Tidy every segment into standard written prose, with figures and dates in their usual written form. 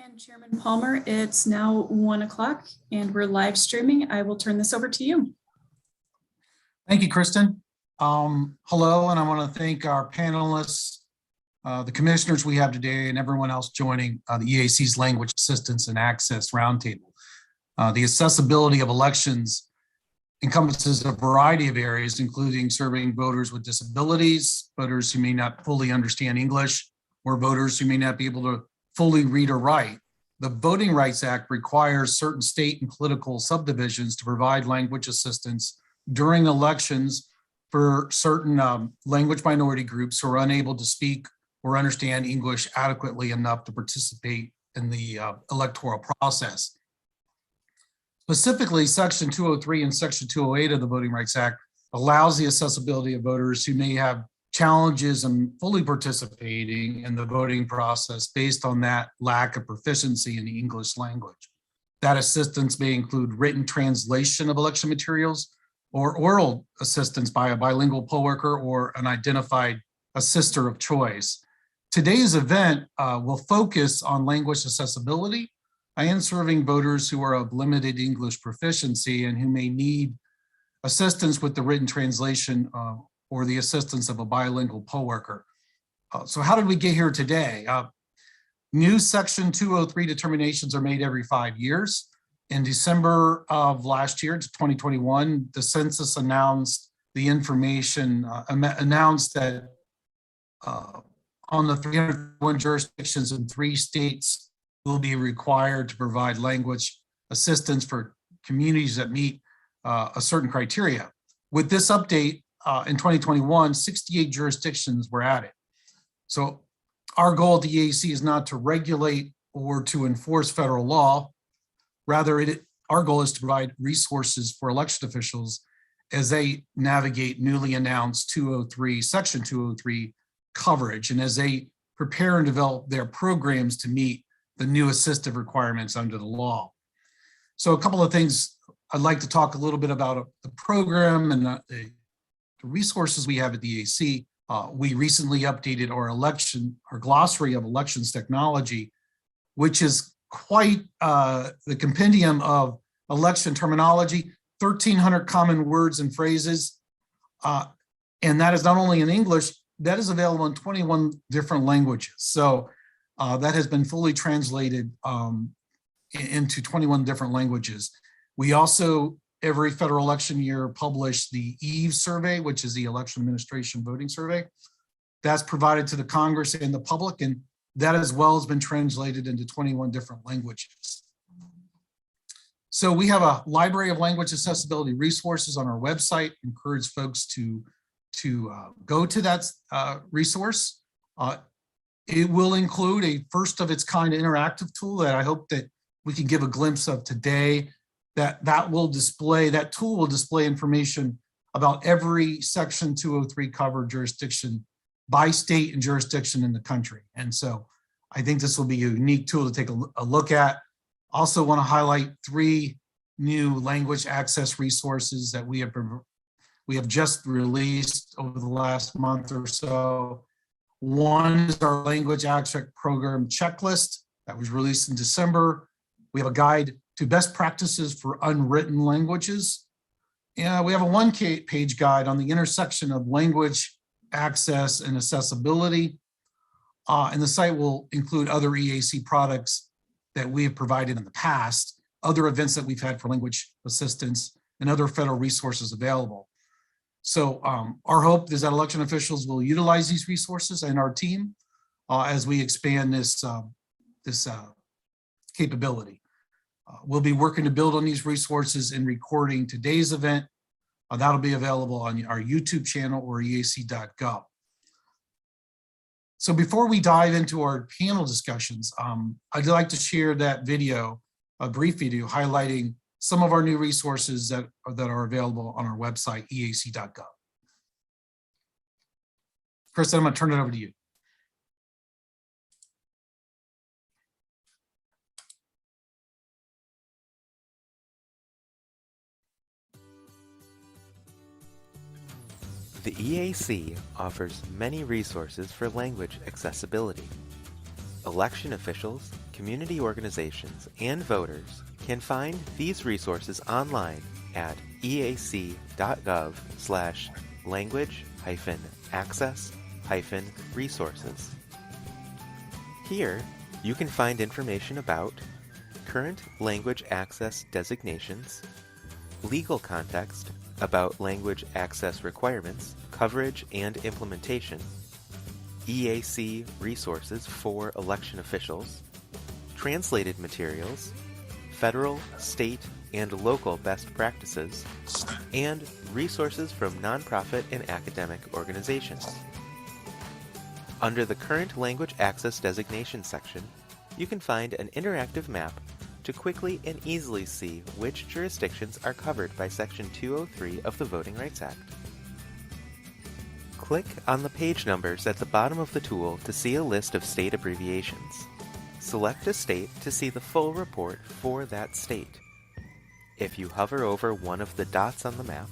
And Chairman Palmer, it's now 1 o'clock and we're live streaming. I will turn this over to you. Thank you, Kristen. Hello, and I want to thank our panelists, the commissioners we have today, and everyone else joining the EAC's Language Assistance and Access Roundtable. The accessibility of elections encompasses a variety of areas, including serving voters with disabilities, voters who may not fully understand English, or voters who may not be able to fully read or write. The Voting Rights Act requires certain state and political subdivisions to provide language assistance during elections for certain language minority groups who are unable to speak or understand English adequately enough to participate in the electoral process. Specifically, Section 203 and Section 208 of the Voting Rights Act allows the accessibility of voters who may have challenges in fully participating in the voting process based on that lack of proficiency in the English language. That assistance may include written translation of election materials or oral assistance by a bilingual poll worker or an identified assister of choice. Today's event will focus on language accessibility and serving voters who are of limited English proficiency and who may need assistance with the written translation or the assistance of a bilingual poll worker. So how did we get here today? New Section 203 determinations are made every 5 years. In December of last year, 2021, the census announced the information, announced that on the 301 jurisdictions in 3 states will be required to provide language assistance for communities that meet a certain criteria. With this update, in 2021, 68 jurisdictions were added. So our goal at the EAC is not to regulate or to enforce federal law. Rather, our goal is to provide resources for election officials as they navigate newly announced Section 203 coverage, and as they prepare and develop their programs to meet the new assistive requirements under the law. So a couple of things I'd like to talk a little bit about the program and the resources we have at the EAC. We recently updated our glossary of elections technology, which is quite the compendium of election terminology, 1,300 common words and phrases. And that is not only in English, that is available in 21 different languages. So that has been fully translated into 21 different languages. We also, every federal election year, publish the EVE survey, which is the Election Administration Voting Survey. That's provided to the Congress and the public, and that as well has been translated into 21 different languages. So we have a library of language accessibility resources on our website. Encourage folks to go to that resource. It will include a first of its kind interactive tool that I hope that we can give a glimpse of today. That tool will display information about every Section 203 covered jurisdiction by state and jurisdiction in the country. And so I think this will be a unique tool to take a look at. Also want to highlight 3 new language access resources that we have just released over the last month or so. One is our language access program checklist that was released in December. We have a guide to best practices for unwritten languages. And we have a 1-page guide on the intersection of language access and accessibility. And the site will include other EAC products that we have provided in the past, other events that we've had for language assistance, and other federal resources available. So our hope is that election officials will utilize these resources and our team as we expand this capability. We'll be working to build on these resources and recording today's event. That'll be available on our YouTube channel or eac.gov. So before we dive into our panel discussions, I'd like to share that video, a brief video highlighting some of our new resources that are available on our website, eac.gov. Kristen, I'm going to turn it over to you. The EAC offers many resources for language accessibility. Election officials, community organizations, and voters can find these resources online at eac.gov/language-access-resources. Here, you can find information about current language access designations, legal context about language access requirements, coverage and implementation, EAC resources for election officials, translated materials, federal, state, and local best practices, and resources from nonprofit and academic organizations. Under the Current Language Access Designation section, you can find an interactive map to quickly and easily see which jurisdictions are covered by Section 203 of the Voting Rights Act. Click on the page numbers at the bottom of the tool to see a list of state abbreviations. Select a state to see the full report for that state. If you hover over one of the dots on the map,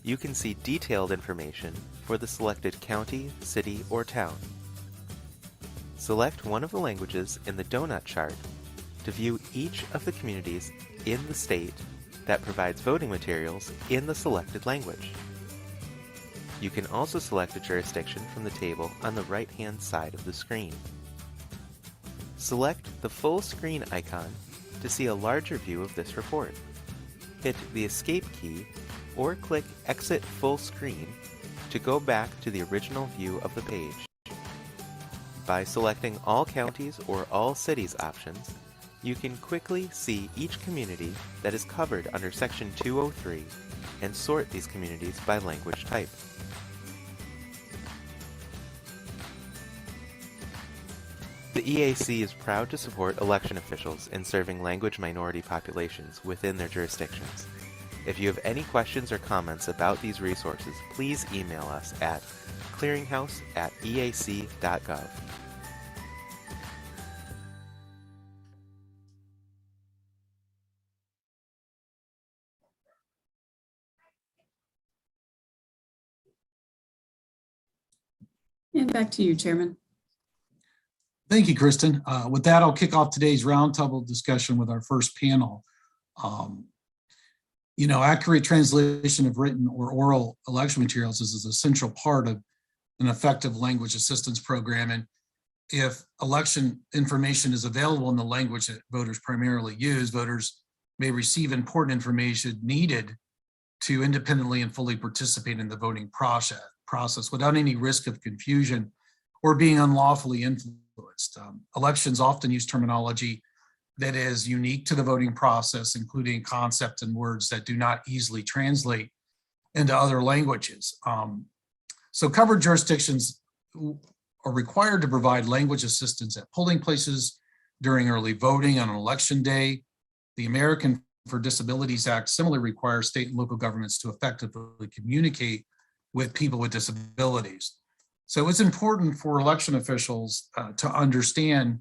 you can see detailed information for the selected county, city, or town. Select one of the languages in the donut chart to view each of the communities in the state that provides voting materials in the selected language. You can also select a jurisdiction from the table on the right-hand side of the screen. Select the full screen icon to see a larger view of this report. Hit the Escape key or click Exit Full Screen to go back to the original view of the page. By selecting All Counties or All Cities options, you can quickly see each community that is covered under Section 203 and sort these communities by language type. The EAC is proud to support election officials in serving language minority populations within their jurisdictions. If you have any questions or comments about these resources, please email us at clearinghouse@eac.gov. And back to you, Chairman. Thank you, Kristen. With that, I'll kick off today's roundtable discussion with our first panel. Accurate translation of written or oral election materials is an essential part of an effective language assistance program. And if election information is available in the language that voters primarily use, voters may receive important information needed to independently and fully participate in the voting process without any risk of confusion or being unlawfully influenced. Elections often use terminology that is unique to the voting process, including concepts and words that do not easily translate into other languages. So covered jurisdictions are required to provide language assistance at polling places during early voting on an election day. The American for Disabilities Act similarly requires state and local governments to effectively communicate with people with disabilities. So it's important for election officials to understand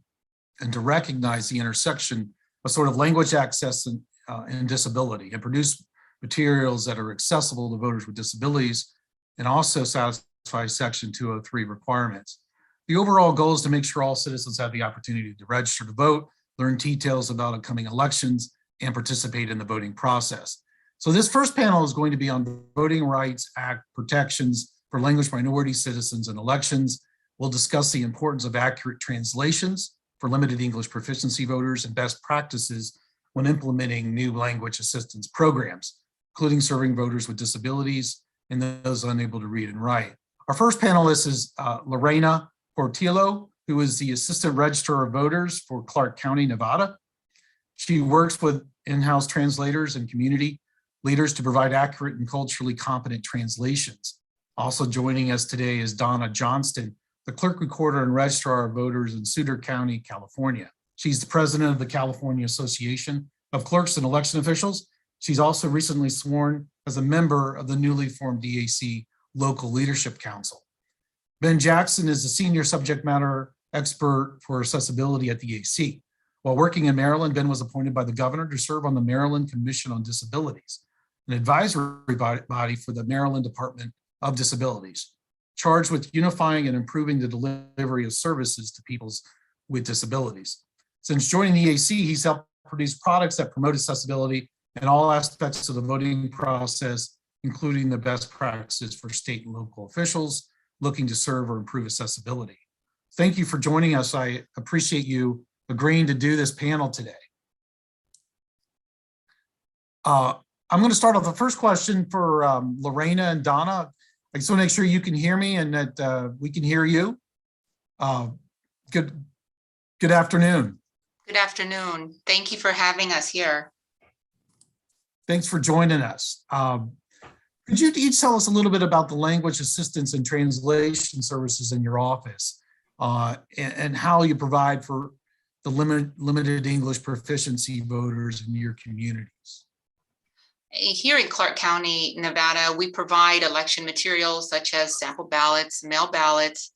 and to recognize the intersection of sort of language access and disability, and produce materials that are accessible to voters with disabilities and also satisfy Section 203 requirements. The overall goal is to make sure all citizens have the opportunity to register to vote, learn details about upcoming elections, and participate in the voting process. So this first panel is going to be on Voting Rights Act protections for language minority citizens in elections. We'll discuss the importance of accurate translations for limited English proficiency voters and best practices when implementing new language assistance programs, including serving voters with disabilities and those unable to read and write. Our first panelist is Lorena Portillo, who is the Assistant Registrar of Voters for Clark County, Nevada. She works with in-house translators and community leaders to provide accurate and culturally competent translations. Also joining us today is Donna Johnston, the Clerk Recorder and Registrar of Voters in Sutter County, California. She's the president of the California Association of Clerks and Election Officials She's also recently sworn as a member of the newly formed EAC Local Leadership Council. Ben Jackson is a senior subject matter expert for accessibility at the EAC. While working in Maryland, Ben was appointed by the governor to serve on the Maryland Commission on Disabilities, an advisory body for the Maryland Department of Disabilities, charged with unifying and improving the delivery of services to people with disabilities. Since joining the EAC, he's helped produce products that promote accessibility in all aspects of the voting process, including the best practices for state and local officials looking to serve or improve accessibility. Thank you for joining us. I appreciate you agreeing to do this panel today. I'm going to start off the first question for Lorena and Donna. I just want to make sure you can hear me and that we can hear you. Good afternoon. Good afternoon. Thank you for having us here. Thanks for joining us. Could you each tell us a little bit about the language assistance and translation services in your office and how you provide for the limited English proficiency voters in your communities? Here in Clark County, Nevada, we provide election materials such as sample ballots, mail ballots,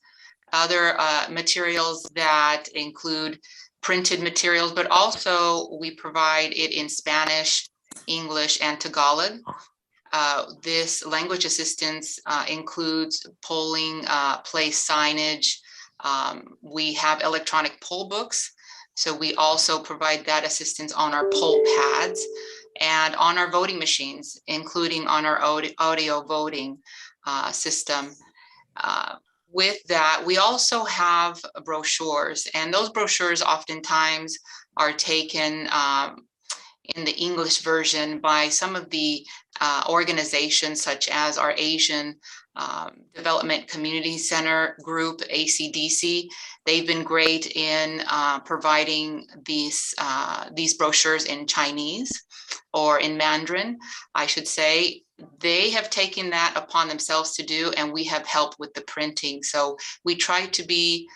other materials that include printed materials, but also we provide it in Spanish, English, and Tagalog. This language assistance includes polling place signage. We have electronic poll books, so we also provide that assistance on our poll pads and on our voting machines, including on our audio voting system. With that, we also have brochures, and those brochures oftentimes are taken in the English version by some of the organizations such as our Asian Development Community Center group, ACDC. They've been great in providing these brochures in Chinese or in Mandarin, I should say. They have taken that upon themselves to do, and we have helped with the printing. So we try to be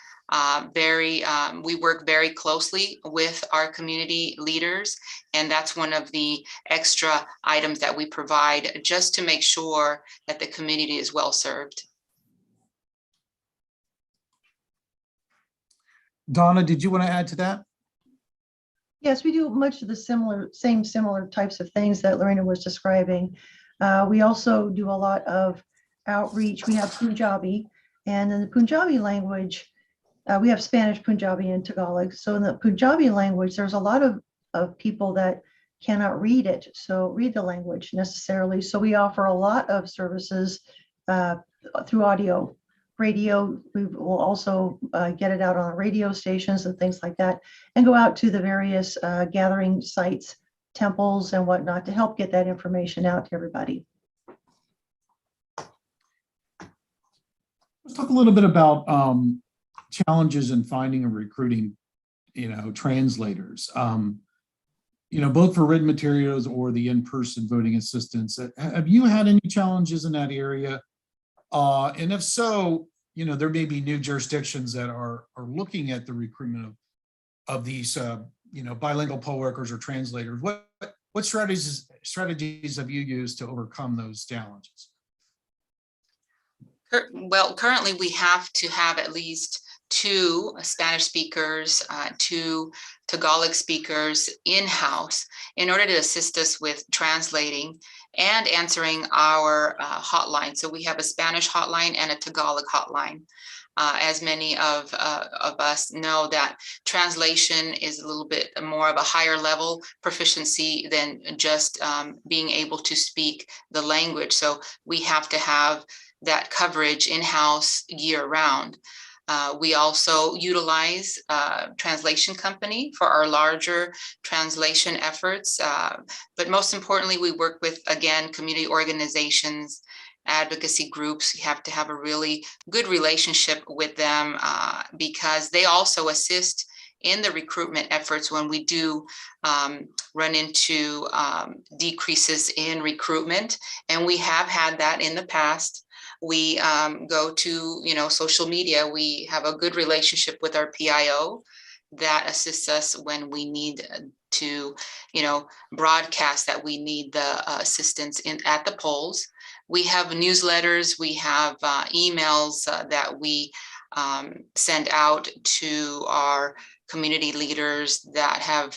we work very closely with our community leaders, and that's one of the extra items that we provide just to make sure that the community is well served. Donna, did you want to add to that? Yes, we do much of the similar types of things that Lorena was describing. We also do a lot of outreach. We have Punjabi, and in the Punjabi language, we have Spanish, Punjabi, and Tagalog. So in the Punjabi language, there's a lot of people that cannot read it, so read the language necessarily. So we offer a lot of services through audio. Radio, we will also get it out on radio stations and things like that, and go out to the various gathering sites, temples and whatnot to help get that information out to everybody. Let's talk a little bit about challenges in finding and recruiting, translators, both for written materials or the in-person voting assistance. Have you had any challenges in that area? And if so, there may be new jurisdictions that are looking at the recruitment of these, bilingual poll workers or translators. What strategies have you used to overcome those challenges? Well, currently we have to have at least 2 Spanish speakers, 2 Tagalog speakers in-house in order to assist us with translating and answering our hotline. So we have a Spanish hotline and a Tagalog hotline. As many of us know, that translation is a little bit more of a higher level proficiency than just being able to speak the language. So we have to have that coverage in-house year-round. We also utilize a translation company for our larger translation efforts. But most importantly, we work with, again, community organizations, advocacy groups. You have to have a really good relationship with them because they also assist in the recruitment efforts when we do run into decreases in recruitment. And we have had that in the past. We go to, social media. We have a good relationship with our PIO, that assists us when we need to, broadcast that we need the assistance at the polls. We have newsletters, we have emails that we send out to our community leaders that have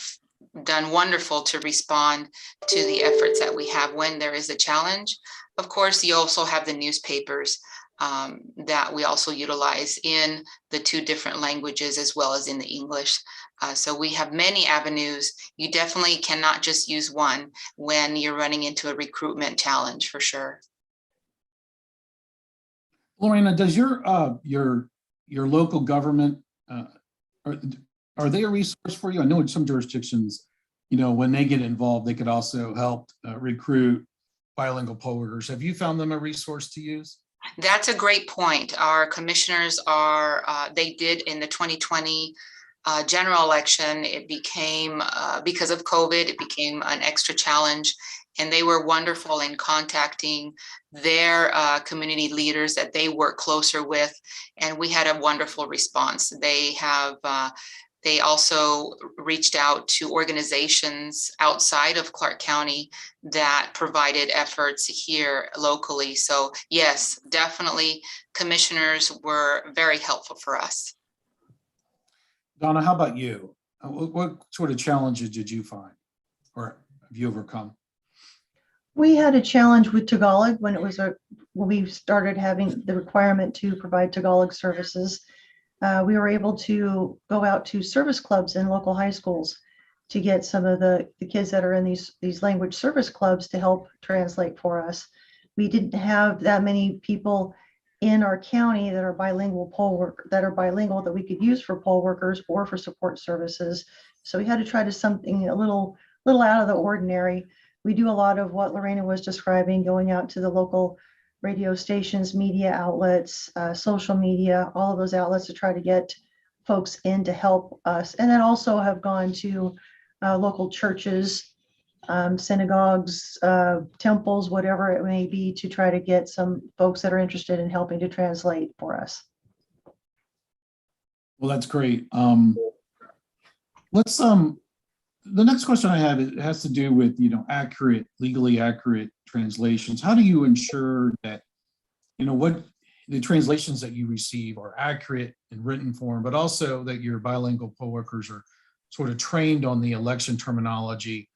done wonderful to respond to the efforts that we have when there is a challenge. Of course, you also have the newspapers that we also utilize in the 2 different languages as well as in the English. So we have many avenues. You definitely cannot just use one when you're running into a recruitment challenge, for sure. Lorena, does your local government, are they a resource for you? I know in some jurisdictions, when they get involved, they could also help recruit bilingual poll workers. Have you found them a resource to use? That's a great point. Our commissioners they did in the 2020 general election. It became, because of COVID, it became an extra challenge. And they were wonderful in contacting their community leaders that they work closer with. And we had a wonderful response. They also reached out to organizations outside of Clark County that provided efforts here locally. So yes, definitely commissioners were very helpful for us. Donna, how about you? What sort of challenges did you find or have you overcome? We had a challenge with Tagalog when we started having the requirement to provide Tagalog services. We were able to go out to service clubs in local high schools to get some of the kids that are in these language service clubs to help translate for us. We didn't have that many people in our county that are bilingual that we could use for poll workers or for support services. So we had to try to something a little out of the ordinary. We do a lot of what Lorena was describing, going out to the local radio stations, media outlets, social media, all of those outlets to try to get folks in to help us. And then also have gone to local churches, synagogues, temples, whatever it may be, to try to get some folks that are interested in helping to translate for us. Well, that's great. The next question I have, it has to do with, legally accurate translations. How do you ensure that, what the translations that you receive are accurate in written form, but also that your bilingual poll workers are sort of trained on the election terminology,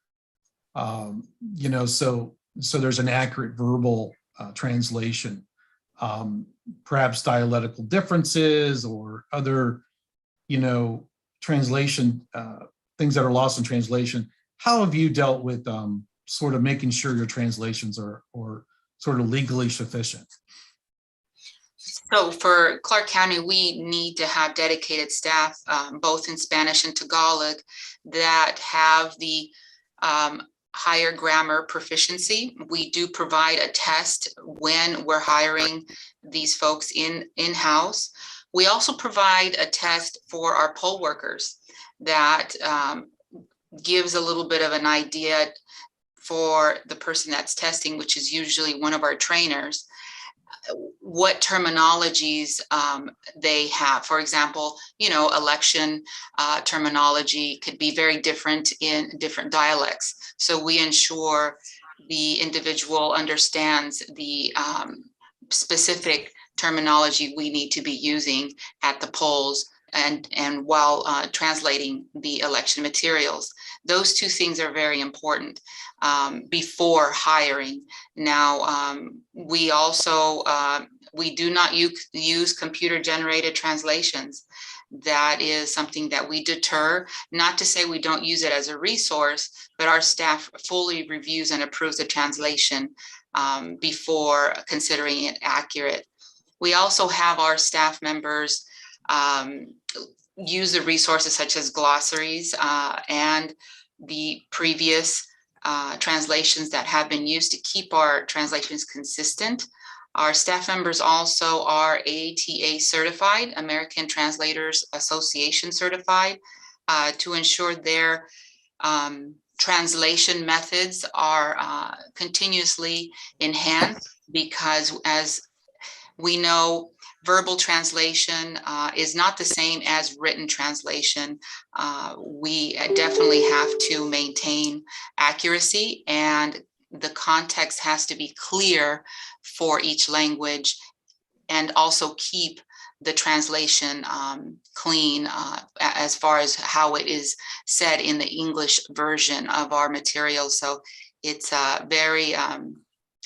so there's an accurate verbal translation, perhaps dialectical differences or other, translation things that are lost in translation. How have you dealt with sort of making sure your translations are sort of legally sufficient? So for Clark County, we need to have dedicated staff, both in Spanish and Tagalog, that have the higher grammar proficiency. We do provide a test when we're hiring these folks in-house. We also provide a test for our poll workers that gives a little bit of an idea for the person that's testing, which is usually one of our trainers, what terminologies they have. For example, election terminology could be very different in different dialects. So we ensure the individual understands the specific terminology we need to be using at the polls and while translating the election materials. Those 2 things are very important before hiring. Now, we also, we do not use computer generated translations. That is something that we deter, not to say we don't use it as a resource, but our staff fully reviews and approves the translation before considering it accurate. We also have our staff members use the resources such as glossaries and the previous translations that have been used to keep our translations consistent. Our staff members also are AATA certified, American Translators Association certified, to ensure their translation methods are continuously enhanced, because as we know, verbal translation is not the same as written translation. We definitely have to maintain accuracy, and the context has to be clear for each language, and also keep the translation clean as far as how it is said in the English version of our material. So it's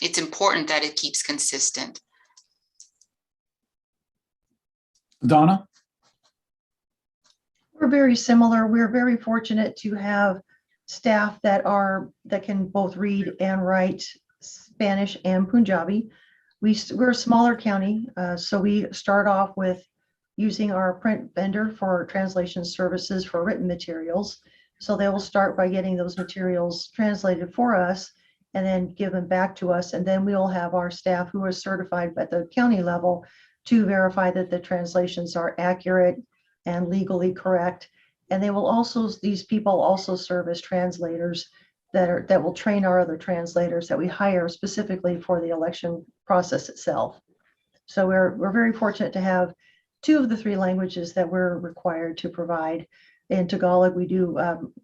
it's important that it keeps consistent. Donna? We're very similar. We're very fortunate to have staff that can both read and write Spanish and Punjabi. We're a smaller county, so we start off with using our print vendor for translation services for written materials. So they will start by getting those materials translated for us and then give them back to us. And then we'll have our staff who are certified at the county level to verify that the translations are accurate and legally correct. And these people also serve as translators that will train our other translators that we hire specifically for the election process itself. So we're very fortunate to have 2 of the 3 languages that we're required to provide. In Tagalog, we do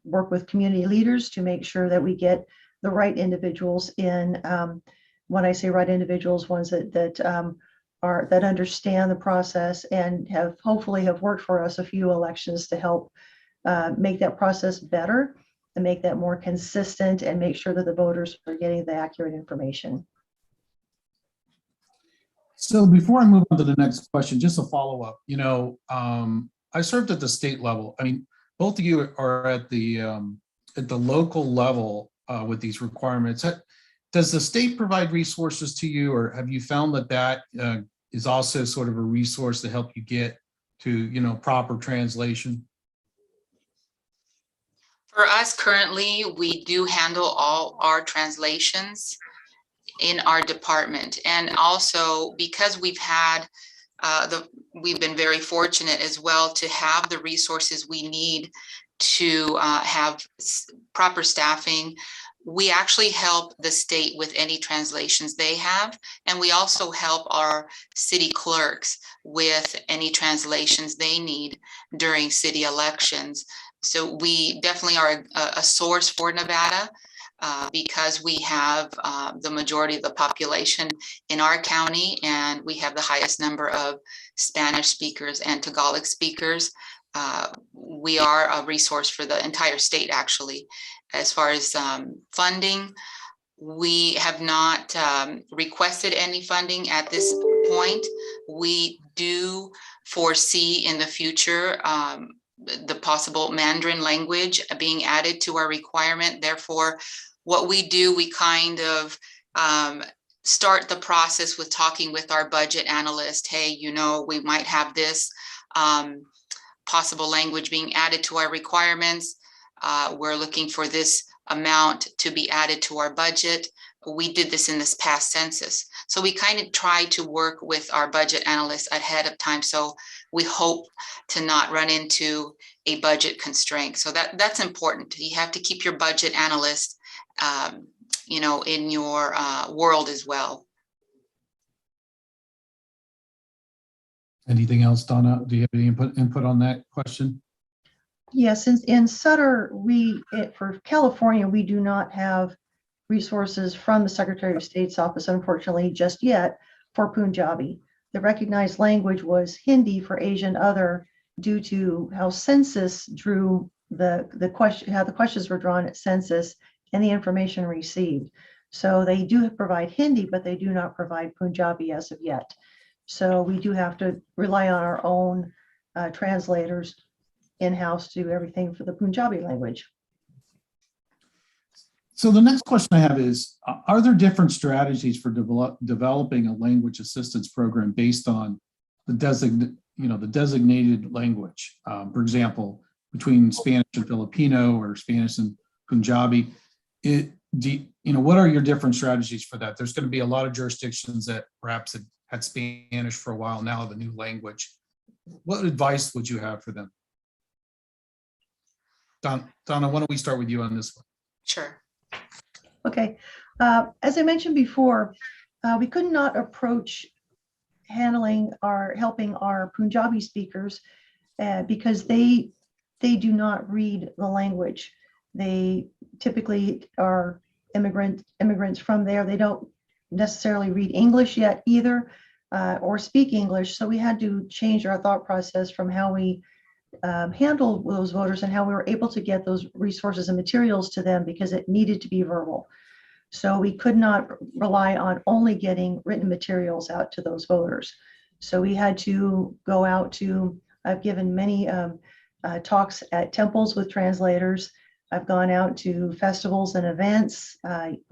work with community leaders to make sure that we get the right individuals in. When I say right individuals, ones that understand the process and hopefully have worked for us a few elections to help make that process better and make that more consistent and make sure that the voters are getting the accurate information. So before I move on to the next question, just a follow-up. I served at the state level. I mean, both of you are at the local level with these requirements. Does the state provide resources to you, or have you found that is also sort of a resource to help you get to proper translation? For us currently, we do handle all our translations in our department. And also because we've been very fortunate as well to have the resources we need to have proper staffing. We actually help the state with any translations they have. And we also help our city clerks with any translations they need during city elections. So we definitely are a source for Nevada because we have the majority of the population in our county, and we have the highest number of Spanish speakers and Tagalog speakers. We are a resource for the entire state, actually. As far as funding, we have not requested any funding at this point. We do foresee in the future the possible Mandarin language being added to our requirement. Therefore, what we do, we kind of start the process with talking with our budget analyst. Hey, we might have this possible language being added to our requirements. We're looking for this amount to be added to our budget. We did this in this past census. So we kind of try to work with our budget analysts ahead of time. So we hope to not run into a budget constraint. So that's important. You have to keep your budget analyst, in your world as well. Anything else, Donna? Do you have any input on that question? Yes, in Sutter, for California, we do not have resources from the Secretary of State's office, unfortunately, just yet for Punjabi. The recognized language was Hindi for Asian other due to how census drew the question, how the questions were drawn at census and the information received. So they do provide Hindi, but they do not provide Punjabi as of yet. So we do have to rely on our own translators in-house to do everything for the Punjabi language. So the next question I have is, are there different strategies for developing a language assistance program based on the designated language? For example, between Spanish and Filipino or Spanish and Punjabi, what are your different strategies for that? There's going to be a lot of jurisdictions that perhaps had Spanish for a while, now have a new language. What advice would you have for them? Donna, why don't we start with you on this one? Sure. Okay. As I mentioned before, we could not approach helping our Punjabi speakers because they do not read the language. They typically are immigrants from there. They don't necessarily read English yet either, or speak English. So we had to change our thought process from how we handle those voters and how we were able to get those resources and materials to them, because it needed to be verbal. So we could not rely on only getting written materials out to those voters. So we had to go out to, I've given many talks at temples with translators. I've gone out to festivals and events,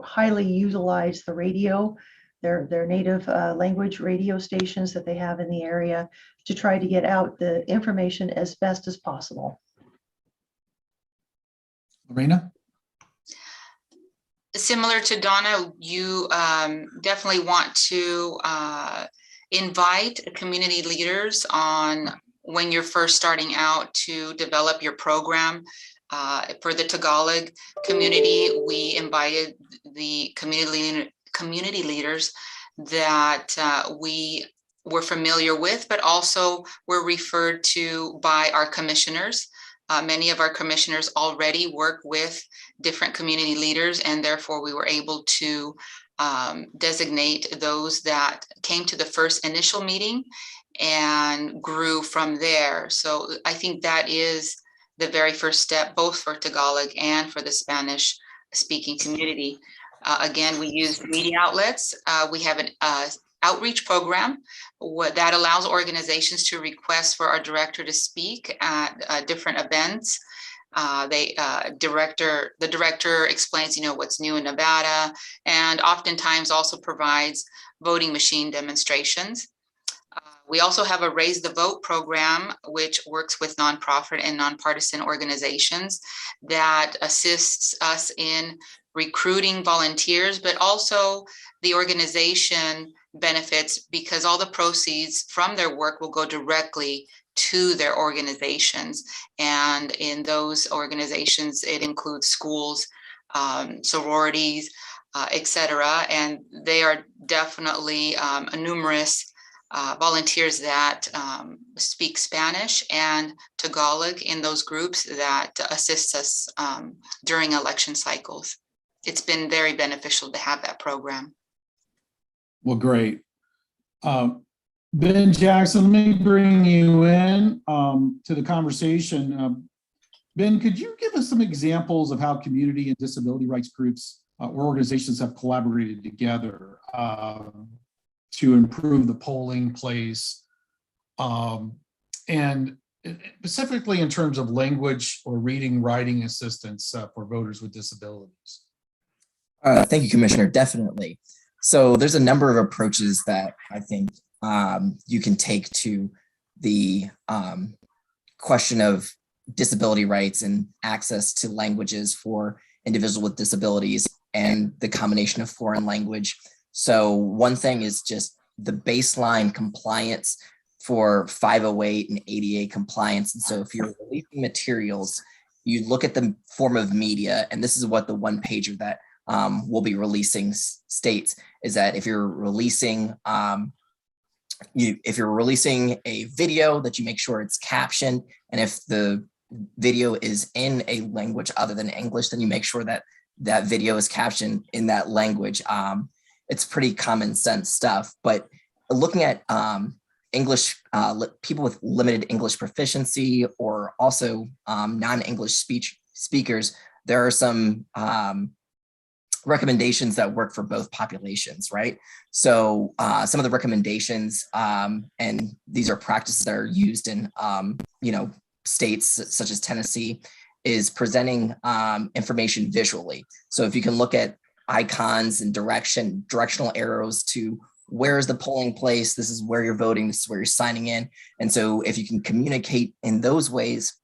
highly utilize the radio, their native language radio stations that they have in the area, to try to get out the information as best as possible. Lorena? Similar to Donna, you definitely want to invite community leaders on when you're first starting out to develop your program. For the Tagalog community, we invited the community leaders that we were familiar with, but also were referred to by our commissioners. Many of our commissioners already work with different community leaders, and therefore we were able to designate those that came to the first initial meeting and grew from there. So I think that is the very first step, both for Tagalog and for the Spanish speaking community. Again, we use media outlets. We have an outreach program that allows organizations to request for our director to speak at different events. The director explains, what's new in Nevada, and oftentimes also provides voting machine demonstrations. We also have a Raise the Vote program, which works with nonprofit and nonpartisan organizations that assists us in recruiting volunteers, but also the organization benefits because all the proceeds from their work will go directly to their organizations. And in those organizations, it includes schools, sororities, etc. And they are definitely numerous volunteers that speak Spanish and Tagalog in those groups that assist us during election cycles. It's been very beneficial to have that program. Well, great. Ben Jackson, let me bring you in to the conversation. Ben, could you give us some examples of how community and disability rights groups or organizations have collaborated together to improve the polling place, and specifically in terms of language or reading, writing assistance for voters with disabilities? Thank you, Commissioner. Definitely. So there's a number of approaches that I think you can take to the question of disability rights and access to languages for individuals with disabilities and the combination of foreign language. So one thing is just the baseline compliance for 508 and ADA compliance. And so if you're releasing materials, you look at the form of media, and this is what the one pager that we'll be releasing states, is that if you're releasing if you're releasing a video, that you make sure it's captioned, and if the video is in a language other than English, then you make sure that that video is captioned in that language. It's pretty common sense stuff, but looking at English, people with limited English proficiency, or also non-English speakers, there are some recommendations that work for both populations, right? So some of the recommendations, and these are practices that are used in states such as Tennessee, is presenting information visually. So if you can look at icons and directional arrows to where is the polling place, this is where you're voting, this is where you're signing in. And so if you can communicate in those ways,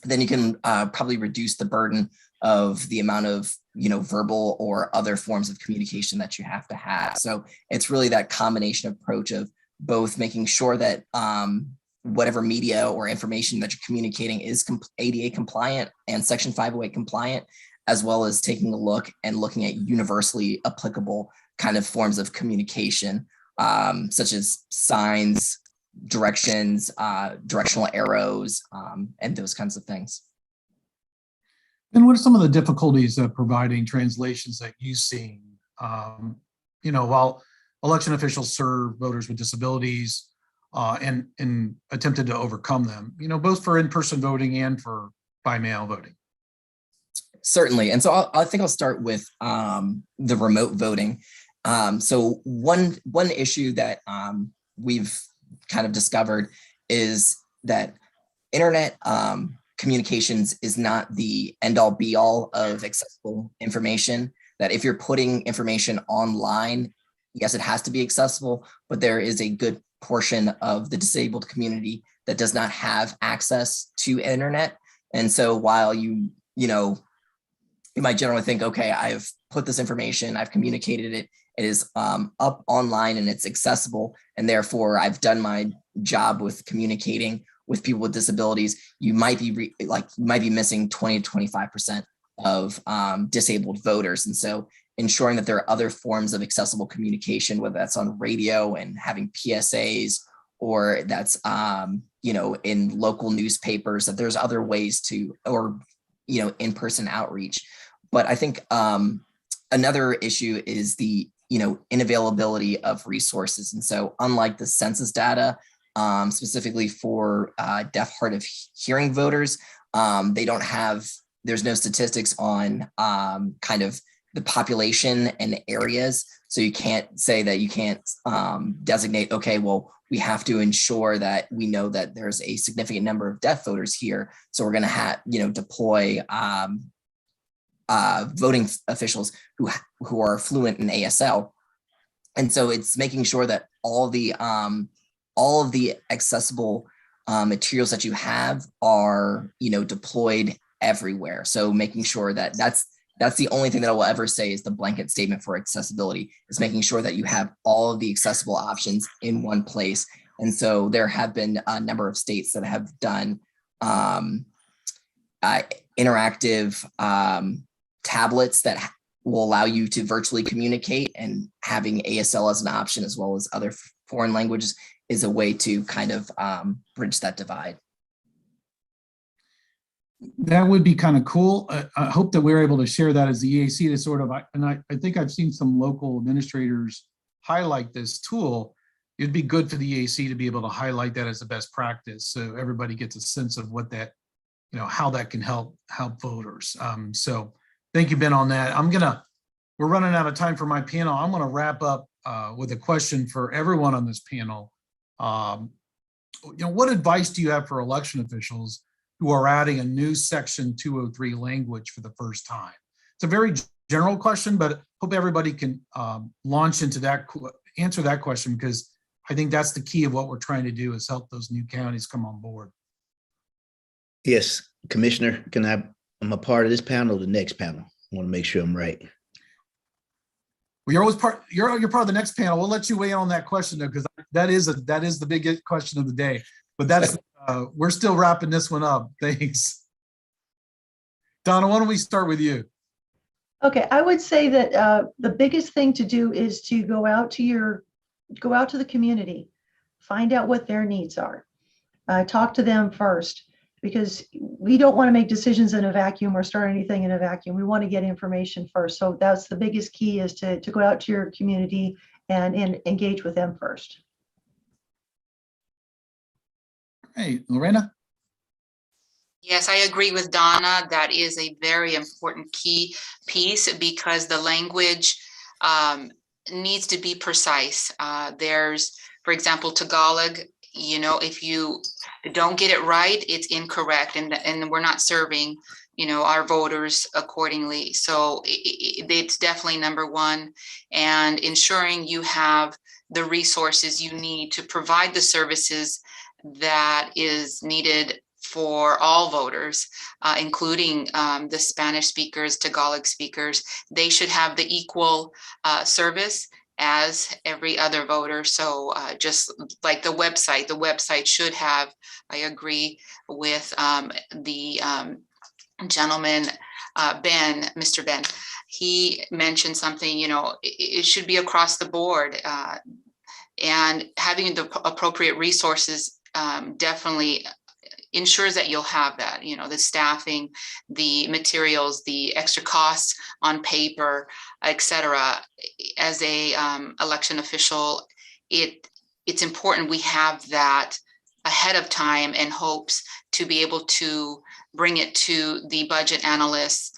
then you can probably reduce the burden of the amount of verbal or other forms of communication that you have to have. So it's really that combination approach of both making sure that whatever media or information that you're communicating is ADA compliant and Section 508 compliant, as well as taking a look and looking at universally applicable kind of forms of communication such as signs, directions, directional arrows, and those kinds of things. And what are some of the difficulties of providing translations that you've seen? While election officials serve voters with disabilities and attempted to overcome them, both for in-person voting and for by mail voting. Certainly. And so I think I'll start with the remote voting. So one issue that we've kind of discovered is that internet communications is not the end all be all of accessible information. That if you're putting information online, yes, it has to be accessible, but there is a good portion of the disabled community that does not have access to internet. And so while you might generally think, okay, I've put this information, I've communicated it, it is up online and it's accessible, and therefore I've done my job with communicating with people with disabilities, you might be missing 20 to 25% of disabled voters. And so ensuring that there are other forms of accessible communication, whether that's on radio and having PSAs, or that's in local newspapers, that there's other ways to, or in-person outreach. But I think another issue is the inavailability of resources. And so unlike the census data, specifically for deaf, hard of hearing voters, there's no statistics on kind of the population and areas. So you can't say that you can't designate, okay, well, we have to ensure that we know that there's a significant number of deaf voters here. So we're going to deploy voting officials who are fluent in ASL. And so it's making sure that all of the accessible materials that you have are, deployed everywhere. So making sure that that's the only thing that I will ever say is the blanket statement for accessibility, is making sure that you have all of the accessible options in one place. And so there have been a number of states that have done interactive tablets that will allow you to virtually communicate, and having ASL as an option as well as other foreign languages is a way to kind of bridge that divide. That would be kind of cool. I hope that we're able to share that as the EAC to sort of, and I think I've seen some local administrators highlight this tool. It'd be good for the EAC to be able to highlight that as a best practice, so everybody gets a sense of what that, how that can help voters. So thank you, Ben, on that. We're running out of time for my panel. I'm gonna wrap up with a question for everyone on this panel. What advice do you have for election officials who are adding a new Section 203 language for the first time? It's a very general question, but hope everybody can launch into that, answer that question, because I think that's the key of what we're trying to do, is help those new counties come on board. Yes, Commissioner, I'm a part of this panel or the next panel? I want to make sure I'm right. Well, you're always you're part of the next panel. We'll let you weigh in on that question though, because that is the biggest question of the day. But that's we're still wrapping this one up. Thanks. Donna, why don't we start with you? Okay, I would say that the biggest thing to do is to go out to the community, find out what their needs are, talk to them first, because we don't want to make decisions in a vacuum or start anything in a vacuum. We want to get information first. So that's the biggest key, is to go out to your community and engage with them first. Hey, Lorena? Yes, I agree with Donna. That is a very important key piece, because the language needs to be precise. There's, for example, Tagalog, if you don't get it right, it's incorrect, and we're not serving, our voters accordingly. So it's definitely number one, and ensuring you have the resources you need to provide the services that is needed for all voters, including the Spanish speakers, Tagalog speakers. They should have the equal service as every other voter. So just like the website should have, I agree with the gentleman, Mr. Ben. He mentioned something, it should be across the board. And having the appropriate resources definitely ensures that you'll have that, the staffing, the materials, the extra costs on paper, etc. As a election official, it's important we have that ahead of time in hopes to be able to bring it to the budget analysts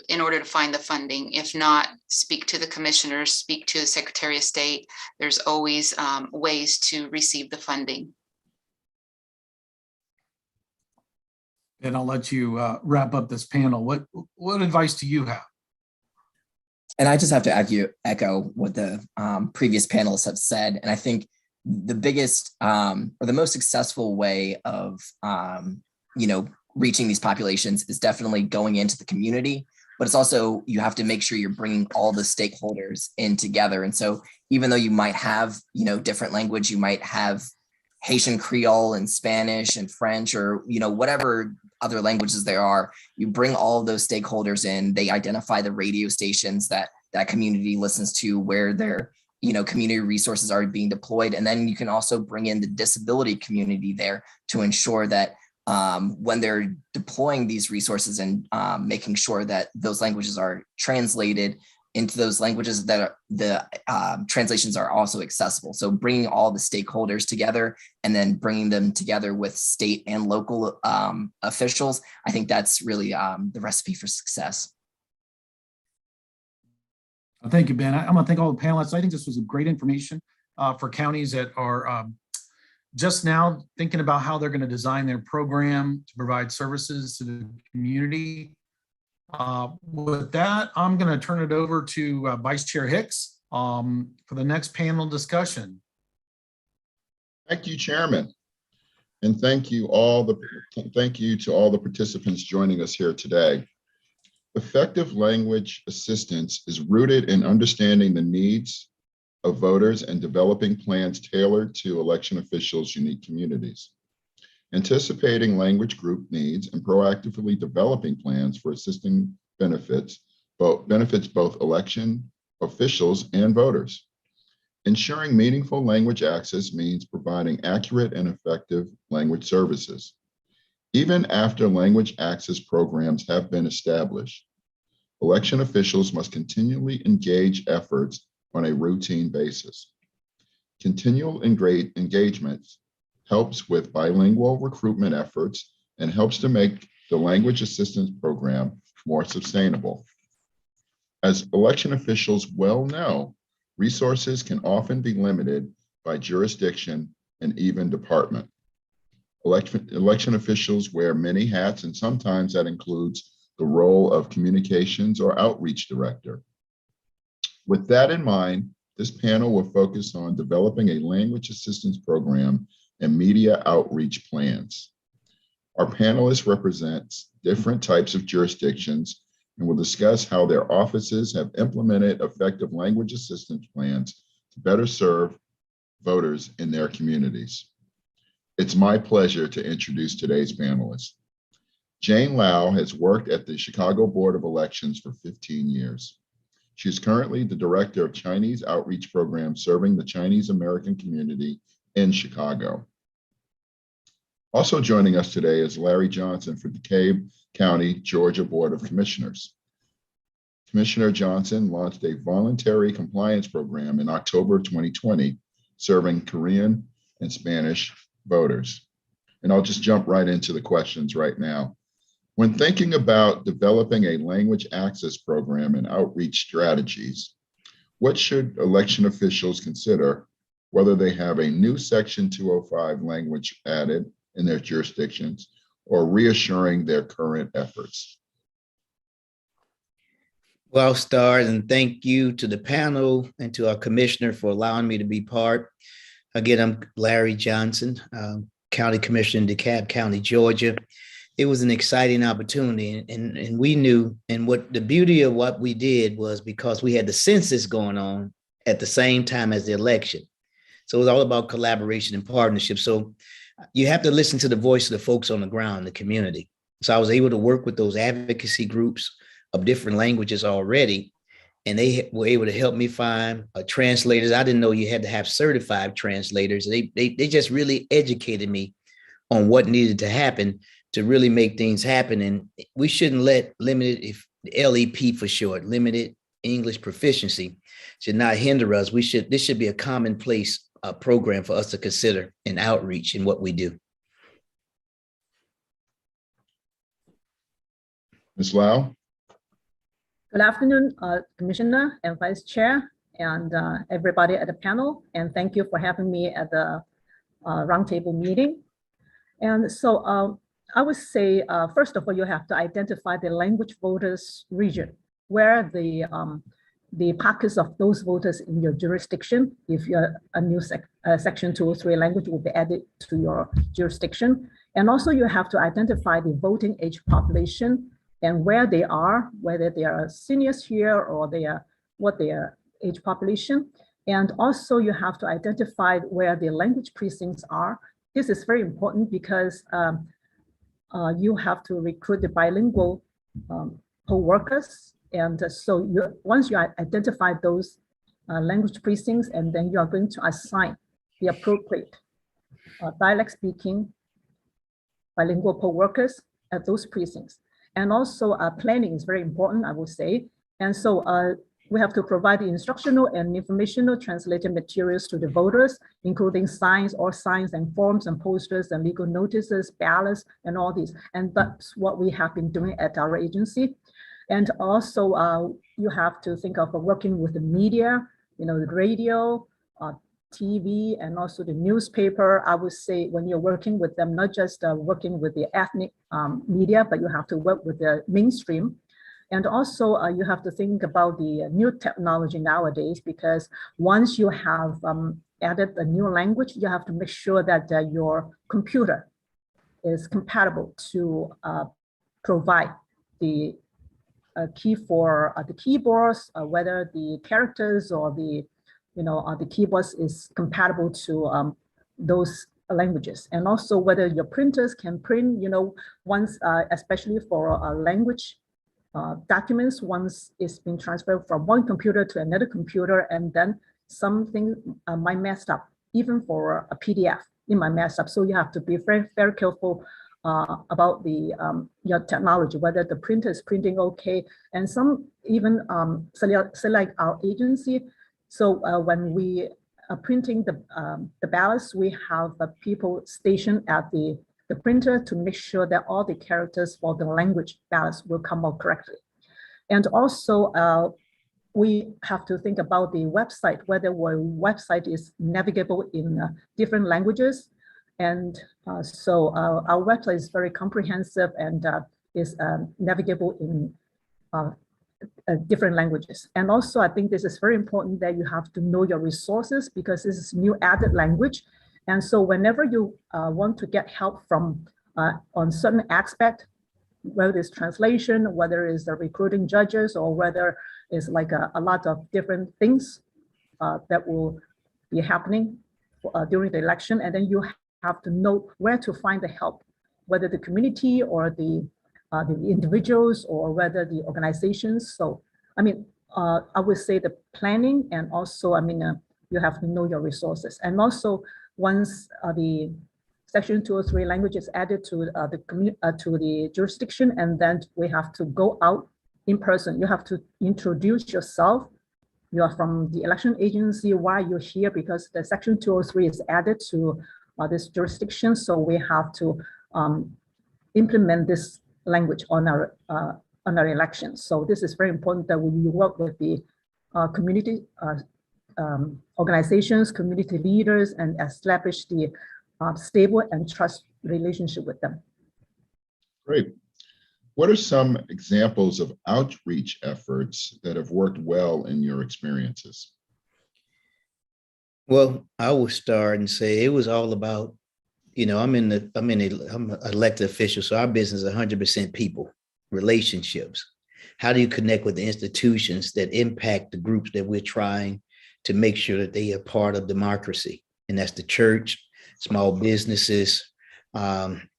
in order to find the funding. If not, speak to the commissioners, speak to the Secretary of State. There's always ways to receive the funding. And I'll let you wrap up this panel. What advice do you have? And I just have to echo what the previous panelists have said. And I think the biggest or the most successful way of, reaching these populations is definitely going into the community, but it's also, you have to make sure you're bringing all the stakeholders in together. And so even though you might have, different language, you might have Haitian Creole and Spanish and French, or, whatever other languages there are, you bring all of those stakeholders in, they identify the radio stations that community listens to, where their, community resources are being deployed. And then you can also bring in the disability community there to ensure that when they're deploying these resources and making sure that those languages are translated into those languages that the translations are also accessible. So bringing all the stakeholders together and then bringing them together with state and local officials, I think that's really the recipe for success. Thank you, Ben. I'm going to thank all the panelists. I think this was a great information for counties that are just now thinking about how they're going to design their program to provide services to the community. With that, I'm going to turn it over to Vice Chair Hicks for the next panel discussion. Thank you, Chairman. And thank you to all the participants joining us here today. Effective language assistance is rooted in understanding the needs of voters and developing plans tailored to election officials' unique communities. Anticipating language group needs and proactively developing plans for assisting benefits both election officials and voters. Ensuring meaningful language access means providing accurate and effective language services. Even after language access programs have been established, election officials must continually engage efforts on a routine basis. Continual engagement helps with bilingual recruitment efforts and helps to make the language assistance program more sustainable. As election officials well know, resources can often be limited by jurisdiction and even department. Election officials wear many hats, and sometimes that includes the role of communications or outreach director. With that in mind, this panel will focus on developing a language assistance program and media outreach plans. Our panelists represent different types of jurisdictions and will discuss how their offices have implemented effective language assistance plans to better serve voters in their communities. It's my pleasure to introduce today's panelists. Jane Lau has worked at the Chicago Board of Elections for 15 years. She is currently the Director of Chinese Outreach Program serving the Chinese American community in Chicago. Also joining us today is Larry Johnson for DeKalb County, Georgia Board of Commissioners. Commissioner Johnson launched a voluntary compliance program in October 2020, serving Korean and Spanish voters. And I'll just jump right into the questions right now. When thinking about developing a language access program and outreach strategies, what should election officials consider, whether they have a new Section 205 language added in their jurisdictions or reassuring their current efforts? Well, I'll start, and thank you to the panel and to our commissioner for allowing me to be part. Again, I'm Larry Johnson, County Commissioner in DeKalb County, Georgia. It was an exciting opportunity, and we knew, and what the beauty of what we did was because we had the census going on at the same time as the election. So it was all about collaboration and partnership. So you have to listen to the voice of the folks on the ground, the community. So I was able to work with those advocacy groups of different languages already and they were able to help me find translators. I didn't know you had to have certified translators. They just really educated me on what needed to happen to really make things happen. And we shouldn't let LEP for short, limited English proficiency, should not hinder us. This should be a commonplace program for us to consider in outreach in what we do. Ms. Lau? Good afternoon, Commissioner and Vice Chair and everybody at the panel. And thank you for having me at the roundtable meeting. And so I would say, first of all, you have to identify the language voters region, where the pockets of those voters in your jurisdiction, if you're a new section 203 language will be added to your jurisdiction. And also you have to identify the voting age population and where they are, whether they are seniors here or what their age population. And also you have to identify where the language precincts are. This is very important because you have to recruit the bilingual poll workers. And so once you identify those language precincts, and then you are going to assign the appropriate dialect speaking bilingual poll workers at those precincts. And also planning is very important, I would say. And so we have to provide the instructional and informational translated materials to the voters, including signs and forms and posters and legal notices, ballots, and all these. And that's what we have been doing at our agency. And also you have to think of working with the media, the radio, TV, and also the newspaper. I would say when you're working with them, not just working with the ethnic media, but you have to work with the mainstream. And also you have to think about the new technology nowadays, because once you have added a new language, you have to make sure that your computer is compatible to provide the key for the keyboards, whether the characters or the keyboards is compatible to those languages, and also whether your printers can print, once, especially for language documents, once it's been transferred from one computer to another computer, and then something might mess up, even for a PDF, it might mess up. So you have to be very, very careful about your technology, whether the printer is printing okay, and some even select our agency. So when we are printing the ballots, we have people stationed at the printer to make sure that all the characters for the language ballots will come out correctly. And also we have to think about the website, whether our website is navigable in different languages. And so our website is very comprehensive and is navigable in different languages. And also, I think this is very important that you have to know your resources, because this is new added language. And so whenever you want to get help from on certain aspect, whether it's translation, whether it's the recruiting judges, or whether it's like a lot of different things that will be happening during the election, and then you have to know where to find the help, whether the community or the individuals, or whether the organizations. So, I mean, I would say the planning, and also, I mean, you have to know your resources. And also, once the Section 203 language is added to the jurisdiction, and then we have to go out in person. You have to introduce yourself. You are from the election agency. Why you're here? Because the Section 203 is added to this jurisdiction. So we have to implement this language on our elections. So this is very important that we work with the community organizations, community leaders, and establish the stable and trust relationship with them. Great. What are some examples of outreach efforts that have worked well in your experiences? Well, I will start and say it was all about, I'm an elected official, so our business is 100% people, relationships. How do you connect with the institutions that impact the groups that we're trying to make sure that they are part of democracy? And that's the church, small businesses,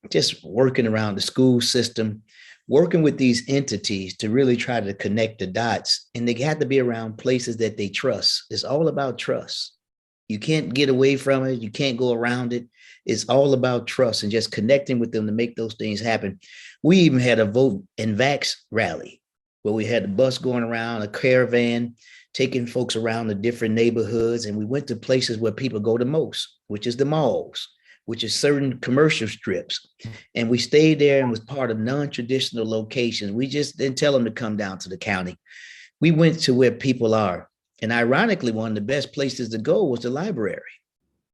just working around the school system, working with these entities to really try to connect the dots, and they have to be around places that they trust. It's all about trust. You can't get away from it. You can't go around it. It's all about trust and just connecting with them to make those things happen. We even had a vote and vax rally where we had a bus going around, a caravan, taking folks around the different neighborhoods. And we went to places where people go the most, which is the malls, which is certain commercial strips. And we stayed there and was part of non-traditional locations. We just didn't tell them to come down to the county. We went to where people are. And ironically, one of the best places to go was the library.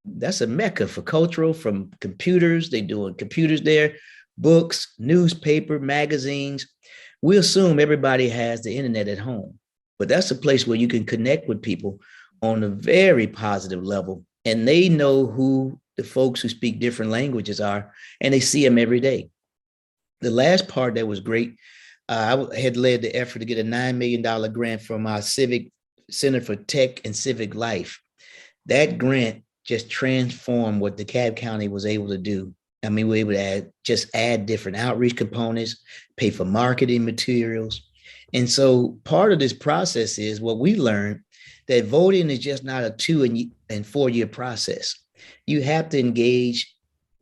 That's a mecca for cultural, from computers. They're doing computers there, books, newspaper, magazines. We assume everybody has the internet at home, but that's a place where you can connect with people on a very positive level. And they know who the folks who speak different languages are, and they see them every day. The last part that was great, I had led the effort to get a $9 million grant from our Civic Center for Tech and Civic Life. That grant just transformed what DeKalb County was able to do. I mean, we were able to add different outreach components, pay for marketing materials. And so part of this process is what we learned, that voting is just not a 2 and 4 year process. You have to engage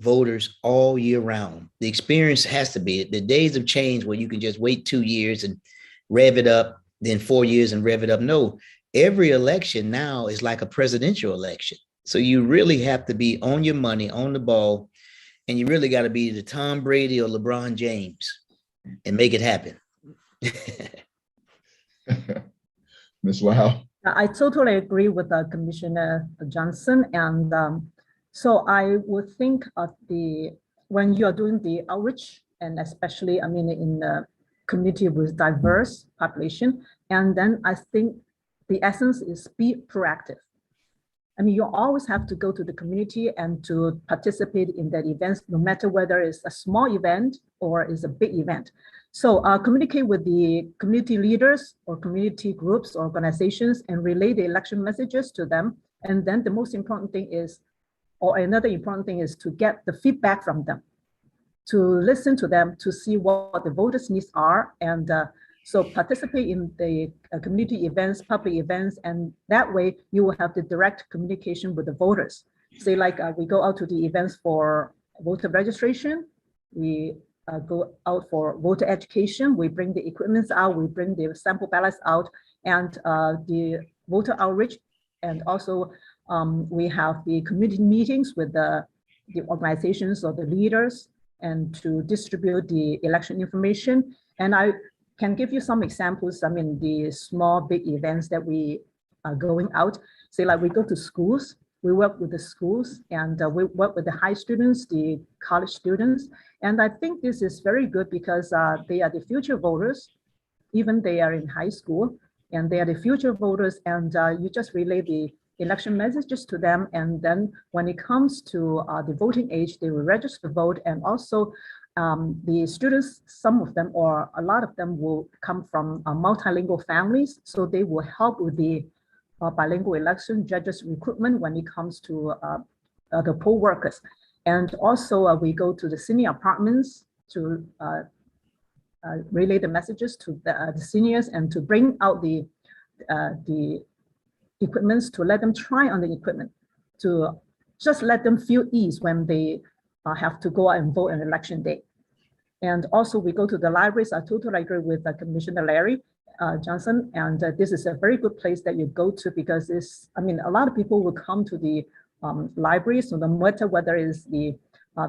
voters all year round. The experience has to be, the days of change where you can just wait 2 years and rev it up, then 4 years and rev it up. No, every election now is like a presidential election. So you really have to be on your money, on the ball, and you really got to be the Tom Brady or LeBron James and make it happen. Ms. Lau. I totally agree with Commissioner Johnson. And so I would think of when you are doing the outreach, and especially, I mean, in the community with diverse population, and then I think the essence is be proactive. I mean, you always have to go to the community and to participate in that events, no matter whether it's a small event or is a big event. So communicate with the community leaders or community groups, or organizations, and relay the election messages to them. And then the most important thing is, or another important thing is, to get the feedback from them, to listen to them, to see what the voters' needs are. And so participate in the community events, public events, and that way you will have the direct communication with the voters. Say like we go out to the events for voter registration, we go out for voter education, we bring the equipments out, we bring the sample ballots out, and the voter outreach. And also we have the community meetings with the organizations or the leaders, and to distribute the election information. And I can give you some examples. I mean, the small, big events that we are going out. Say like we go to schools, we work with the schools, and we work with the high students, the college students. And I think this is very good because they are the future voters, even they are in high school, and they are the future voters. And you just relay the election messages to them. And then when it comes to the voting age, they will register to vote. And also the students, some of them or a lot of them will come from multilingual families. So they will help with the bilingual election judges recruitment when it comes to the poll workers. And also we go to the senior apartments to relay the messages to the seniors, and to bring out the equipments, to let them try on the equipment, to just let them feel ease when they have to go out and vote on election day. And also we go to the libraries. I totally agree with Commissioner Larry Johnson, and this is a very good place that you go to, because it's, I mean, a lot of people will come to the libraries, so no matter whether it's the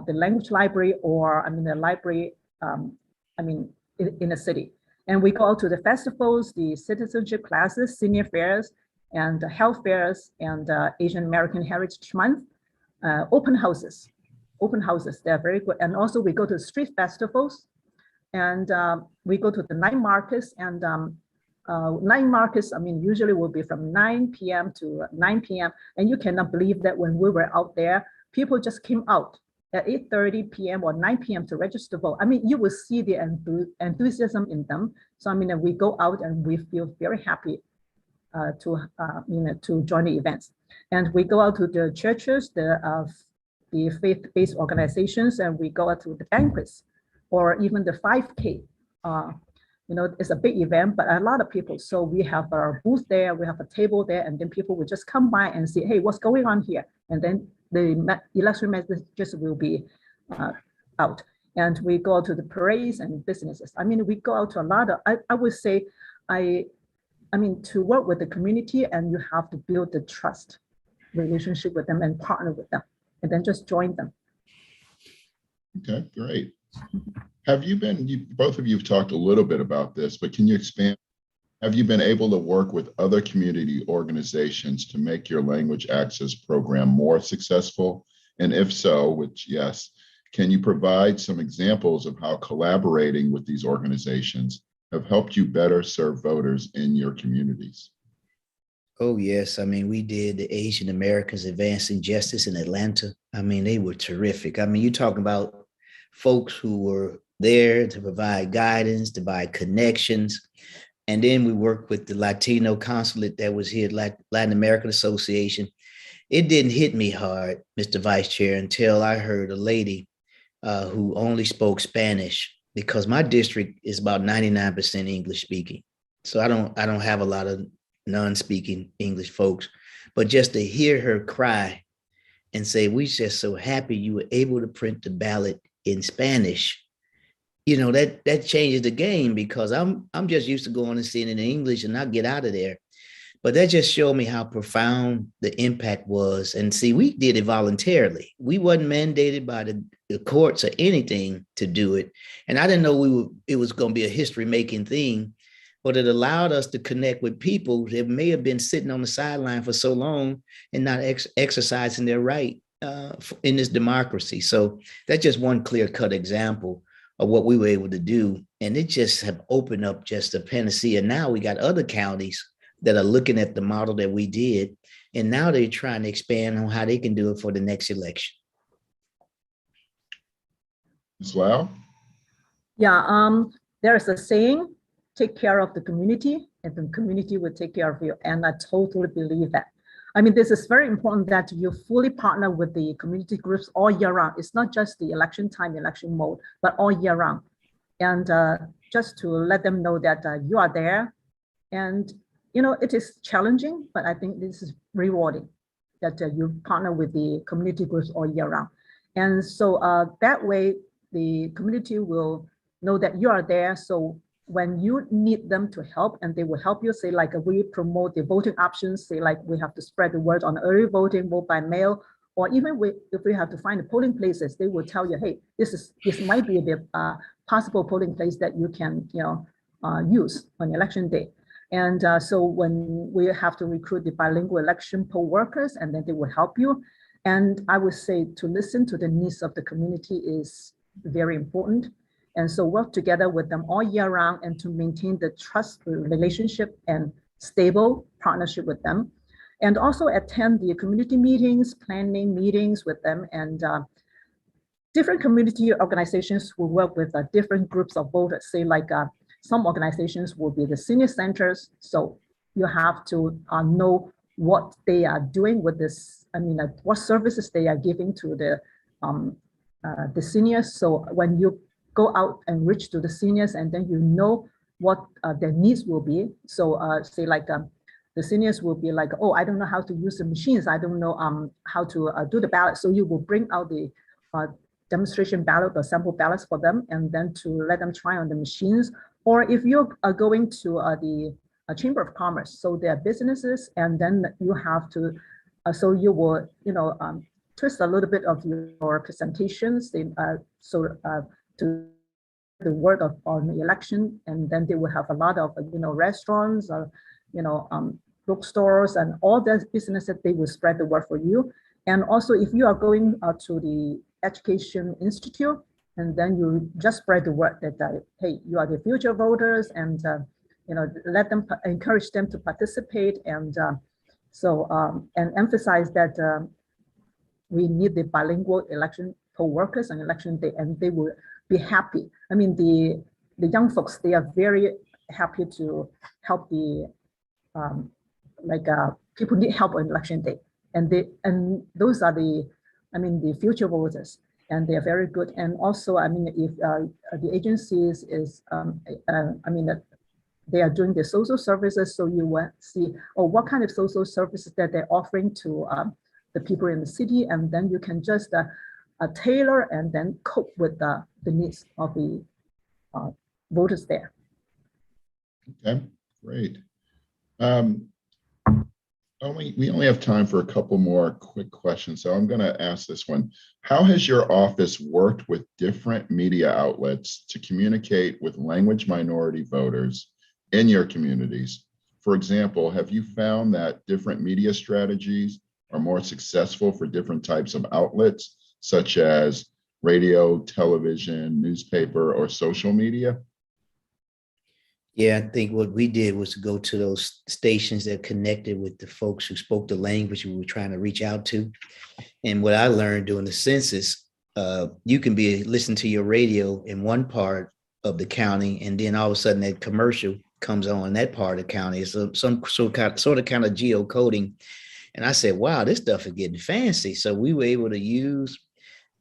language library or, I mean, the library, I mean, in the city. And we go out to the festivals, the citizenship classes, senior fairs, and health fairs, and Asian American Heritage Month, open houses. They're very good. And also we go to street festivals, and we go to the night markets. And night markets, I mean, usually will be from 9 p.m. to 9 p.m. And you cannot believe that when we were out there, people just came out at 8:30 p.m. or 9 p.m. to register to vote. I mean, you will see the enthusiasm in them. So I mean, we go out and we feel very happy to join the events. And we go out to the churches, the faith-based organizations, and we go out to the banquets, or even the 5K it's a big event, but a lot of people. So we have our booth there, we have a table there, and then people will just come by and see, hey, what's going on here? And then the election messages will be out. And we go to the parades and businesses. I mean, we go out to a lot of, I would say, I mean, to work with the community, and you have to build the trust relationship with them and partner with them, and then just join them. Okay, great. Have you been, both of you have talked a little bit about this, but can you expand? Have you been able to work with other community organizations to make your language access program more successful? And if so, which yes, can you provide some examples of how collaborating with these organizations have helped you better serve voters in your communities? Oh, yes. I mean, we did the Asian Americans Advancing Justice in Atlanta. I mean, they were terrific. I mean, you're talking about folks who were there to provide guidance, to provide connections. And then we worked with the Latino consulate that was here, Latin American Association. It didn't hit me hard, Mr. Vice Chair, until I heard a lady who only spoke Spanish, because my district is about 99% English speaking. So I don't have a lot of non-speaking English folks, but just to hear her cry and say, we're just so happy you were able to print the ballot in Spanish. That changes the game, because I'm just used to going and seeing it in English and I get out of there. But that just showed me how profound the impact was. And see, we did it voluntarily. We wasn't mandated by the courts or anything to do it. And I didn't know it was going to be a history-making thing, but it allowed us to connect with people that may have been sitting on the sideline for so long and not exercising their right in this democracy. So that's just one clear-cut example of what we were able to do. And it just have opened up just a panacea. Now we got other counties that are looking at the model that we did, and now they're trying to expand on how they can do it for the next election. Ms. Lau? Yeah, there's a saying, take care of the community and the community will take care of you. And I totally believe that. I mean, this is very important that you fully partner with the community groups all year round. It's not just the election time, election mode, but all year round. And just to let them know that you are there. And, it is challenging, but I think this is rewarding that you partner with the community groups all year round. And so that way, the community will know that you are there. So when you need them to help, and they will help you, say like we promote the voting options, say like we have to spread the word on early voting, vote by mail, or even if we have to find the polling places, they will tell you, hey, this might be the possible polling place that you can use on election day. And so when we have to recruit the bilingual election poll workers, and then they will help you. And I would say to listen to the needs of the community is very important. And so work together with them all year round and to maintain the trust relationship and stable partnership with them. And also attend the community meetings, planning meetings with them. And different community organizations will work with different groups of voters. Say like some organizations will be the senior centers. So you have to know what they are doing with this. I mean, what services they are giving to the seniors. So when you go out and reach to the seniors, and then you know what their needs will be. So say like the seniors will be like, oh, I don't know how to use the machines. I don't know how to do the ballot. So you will bring out the demonstration ballot or sample ballots for them, and then to let them try on the machines. Or if you are going to the Chamber of Commerce, so there are businesses, and then you have to, so you will, twist a little bit of your presentations, to the word on the election, and then they will have a lot of restaurants or bookstores and all the businesses that they will spread the word for you. And also, if you are going to the Education Institute, and then you just spread the word that hey, you are the future voters, and let them encourage them to participate, and and emphasize that we need the bilingual election poll workers on election day, and they will be happy. I mean, the young folks, they are very happy to help the people need help on election day, and those are the future voters. and they are very good. And also, I mean, if the agencies is, they are doing the social services, so you will see, what kind of social services that they're offering to the people in the city, and then you can just tailor and then cope with the needs of the voters there. Okay, great. We only have time for a couple more quick questions, so I'm going to ask this one. How has your office worked with different media outlets to communicate with language minority voters in your communities? For example, have you found that different media strategies are more successful for different types of outlets, such as radio, television, newspaper, or social media? Yeah, I think what we did was to go to those stations that connected with the folks who spoke the language we were trying to reach out to. And what I learned during the census, you can be listening to your radio in one part of the county, and then all of a sudden that commercial comes on in that part of the county. So some sort of geocoding. And I said, wow, this stuff is getting fancy. So we were able to use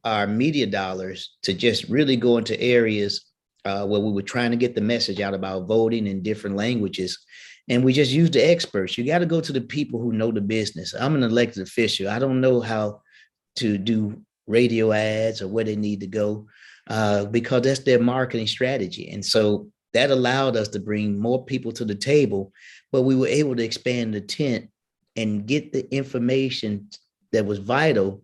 our media dollars to just really go into areas where we were trying to get the message out about voting in different languages. And we just used the experts. You got to go to the people who know the business. I'm an elected official. I don't know how to do radio ads or where they need to go because that's their marketing strategy. And so that allowed us to bring more people to the table, but we were able to expand the tent and get the information that was vital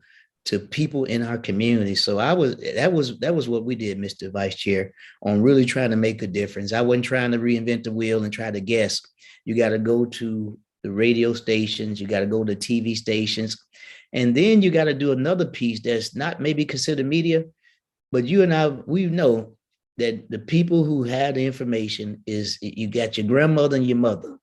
to people in our community. So that was what we did, Mr. Vice Chair, on really trying to make a difference. I wasn't trying to reinvent the wheel and try to guess. You got to go to the radio stations, you got to go to TV stations, and then you got to do another piece that's not maybe considered media, but you and I, we know that the people who have the information is you got your grandmother and your mother.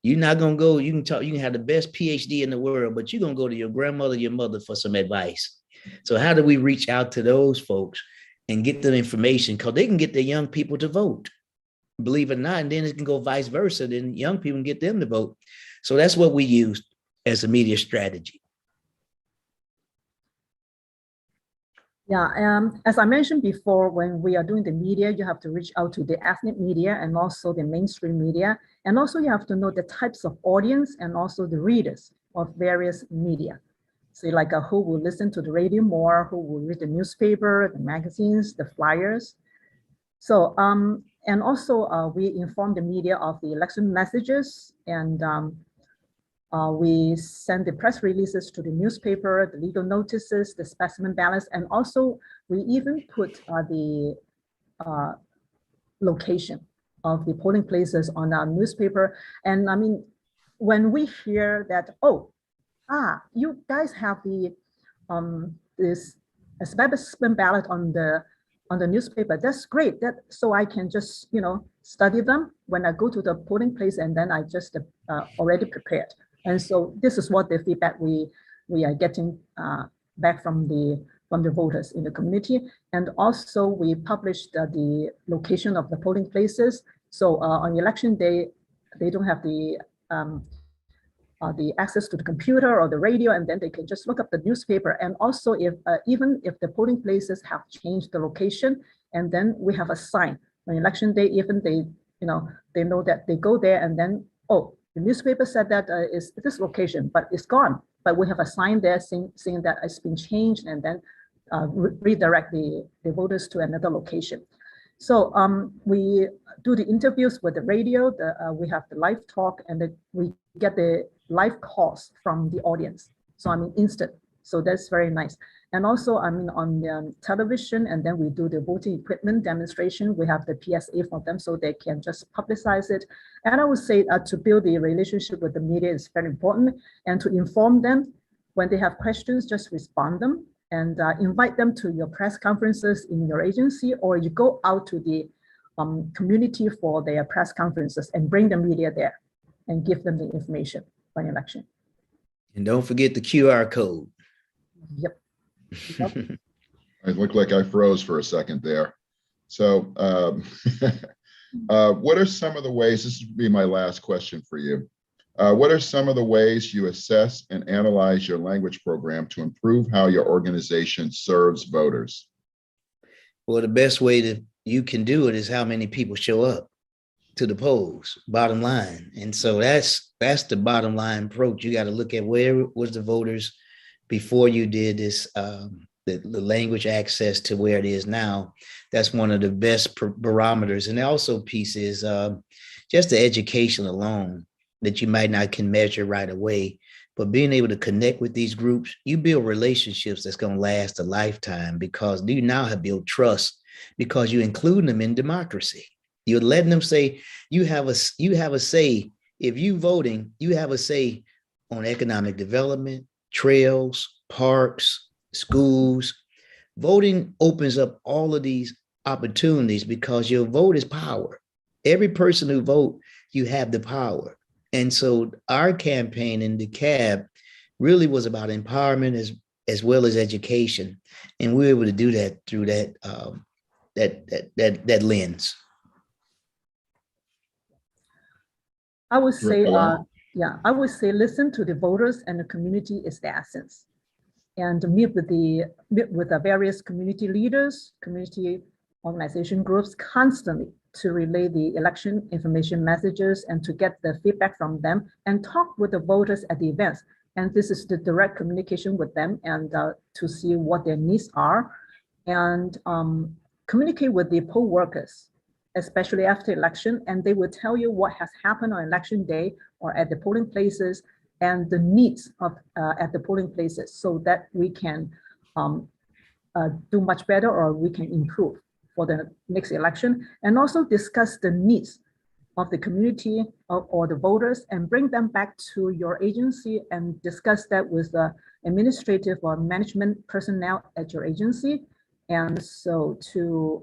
You're not going to go, you can have the best PhD in the world, but you're going to go to your grandmother, your mother for some advice. So how do we reach out to those folks and get them information? Because they can get the young people to vote, believe it or not, and then it can go vice versa. Then young people can get them to vote. So that's what we used as a media strategy. Yeah, as I mentioned before, when we are doing the media, you have to reach out to the ethnic media and also the mainstream media. And also you have to know the types of audience and also the readers of various media. So like who will listen to the radio more, who will read the newspaper, the magazines, the flyers. So, and also we inform the media of the election messages, and we send the press releases to the newspaper, the legal notices, the specimen ballots, and also we even put the location of the polling places on our newspaper. And I mean, when we hear that, you guys have the this specimen ballot on the newspaper, that's great. So I can just study them when I go to the polling place, and then I just already prepared. And so this is what the feedback we are getting back from the voters in the community. And also we published the location of the polling places. So on election day, they don't have the access to the computer or the radio, and then they can just look up the newspaper. And also if even if the polling places have changed the location, and then we have a sign on election day, even they know that they go there, and then, the newspaper said that is this location, but it's gone. But we have a sign there saying that it's been changed, and then redirect the voters to another location. So we do the interviews with the radio, we have the live talk, and we get the live calls from the audience. So I mean instant. So that's very nice. And also, I mean, on television, and then we do the voting equipment demonstration. We have the PSA for them so they can just publicize it. And I would say to build the relationship with the media is very important, and to inform them when they have questions, just respond them, and invite them to your press conferences in your agency, or you go out to the community for their press conferences and bring the media there and give them the information on election. And don't forget the QR code. Yep. I look like I froze for a second there. So what are some of the ways, this would be my last question for you. What are some of the ways you assess and analyze your language program to improve how your organization serves voters? Well, the best way that you can do it is how many people show up to the polls, bottom line. And so that's the bottom line approach. You got to look at where was the voters before you did this, the language access to where it is now. That's one of the best barometers. And also piece is just the education alone that you might not can measure right away, but being able to connect with these groups, you build relationships that's going to last a lifetime because you now have built trust because you include them in democracy. You're letting them say you have a say. If you voting, you have a say on economic development, trails, parks, schools. Voting opens up all of these opportunities because your vote is power. Every person who vote, you have the power. And so our campaign in DeKalb really was about empowerment as well as education, and we were able to do that through that lens. I would say, Director Lau? I would say listen to the voters and the community is the essence. And meet with the various community leaders, community organization groups constantly to relay the election information messages and to get the feedback from them and talk with the voters at the events. And this is the direct communication with them and to see what their needs are and communicate with the poll workers, especially after election, and they will tell you what has happened on election day or at the polling places and the needs of at the polling places so that we can do much better or we can improve for the next election, and also discuss the needs of the community or the voters and bring them back to your agency and discuss that with the administrative or management personnel at your agency. And so to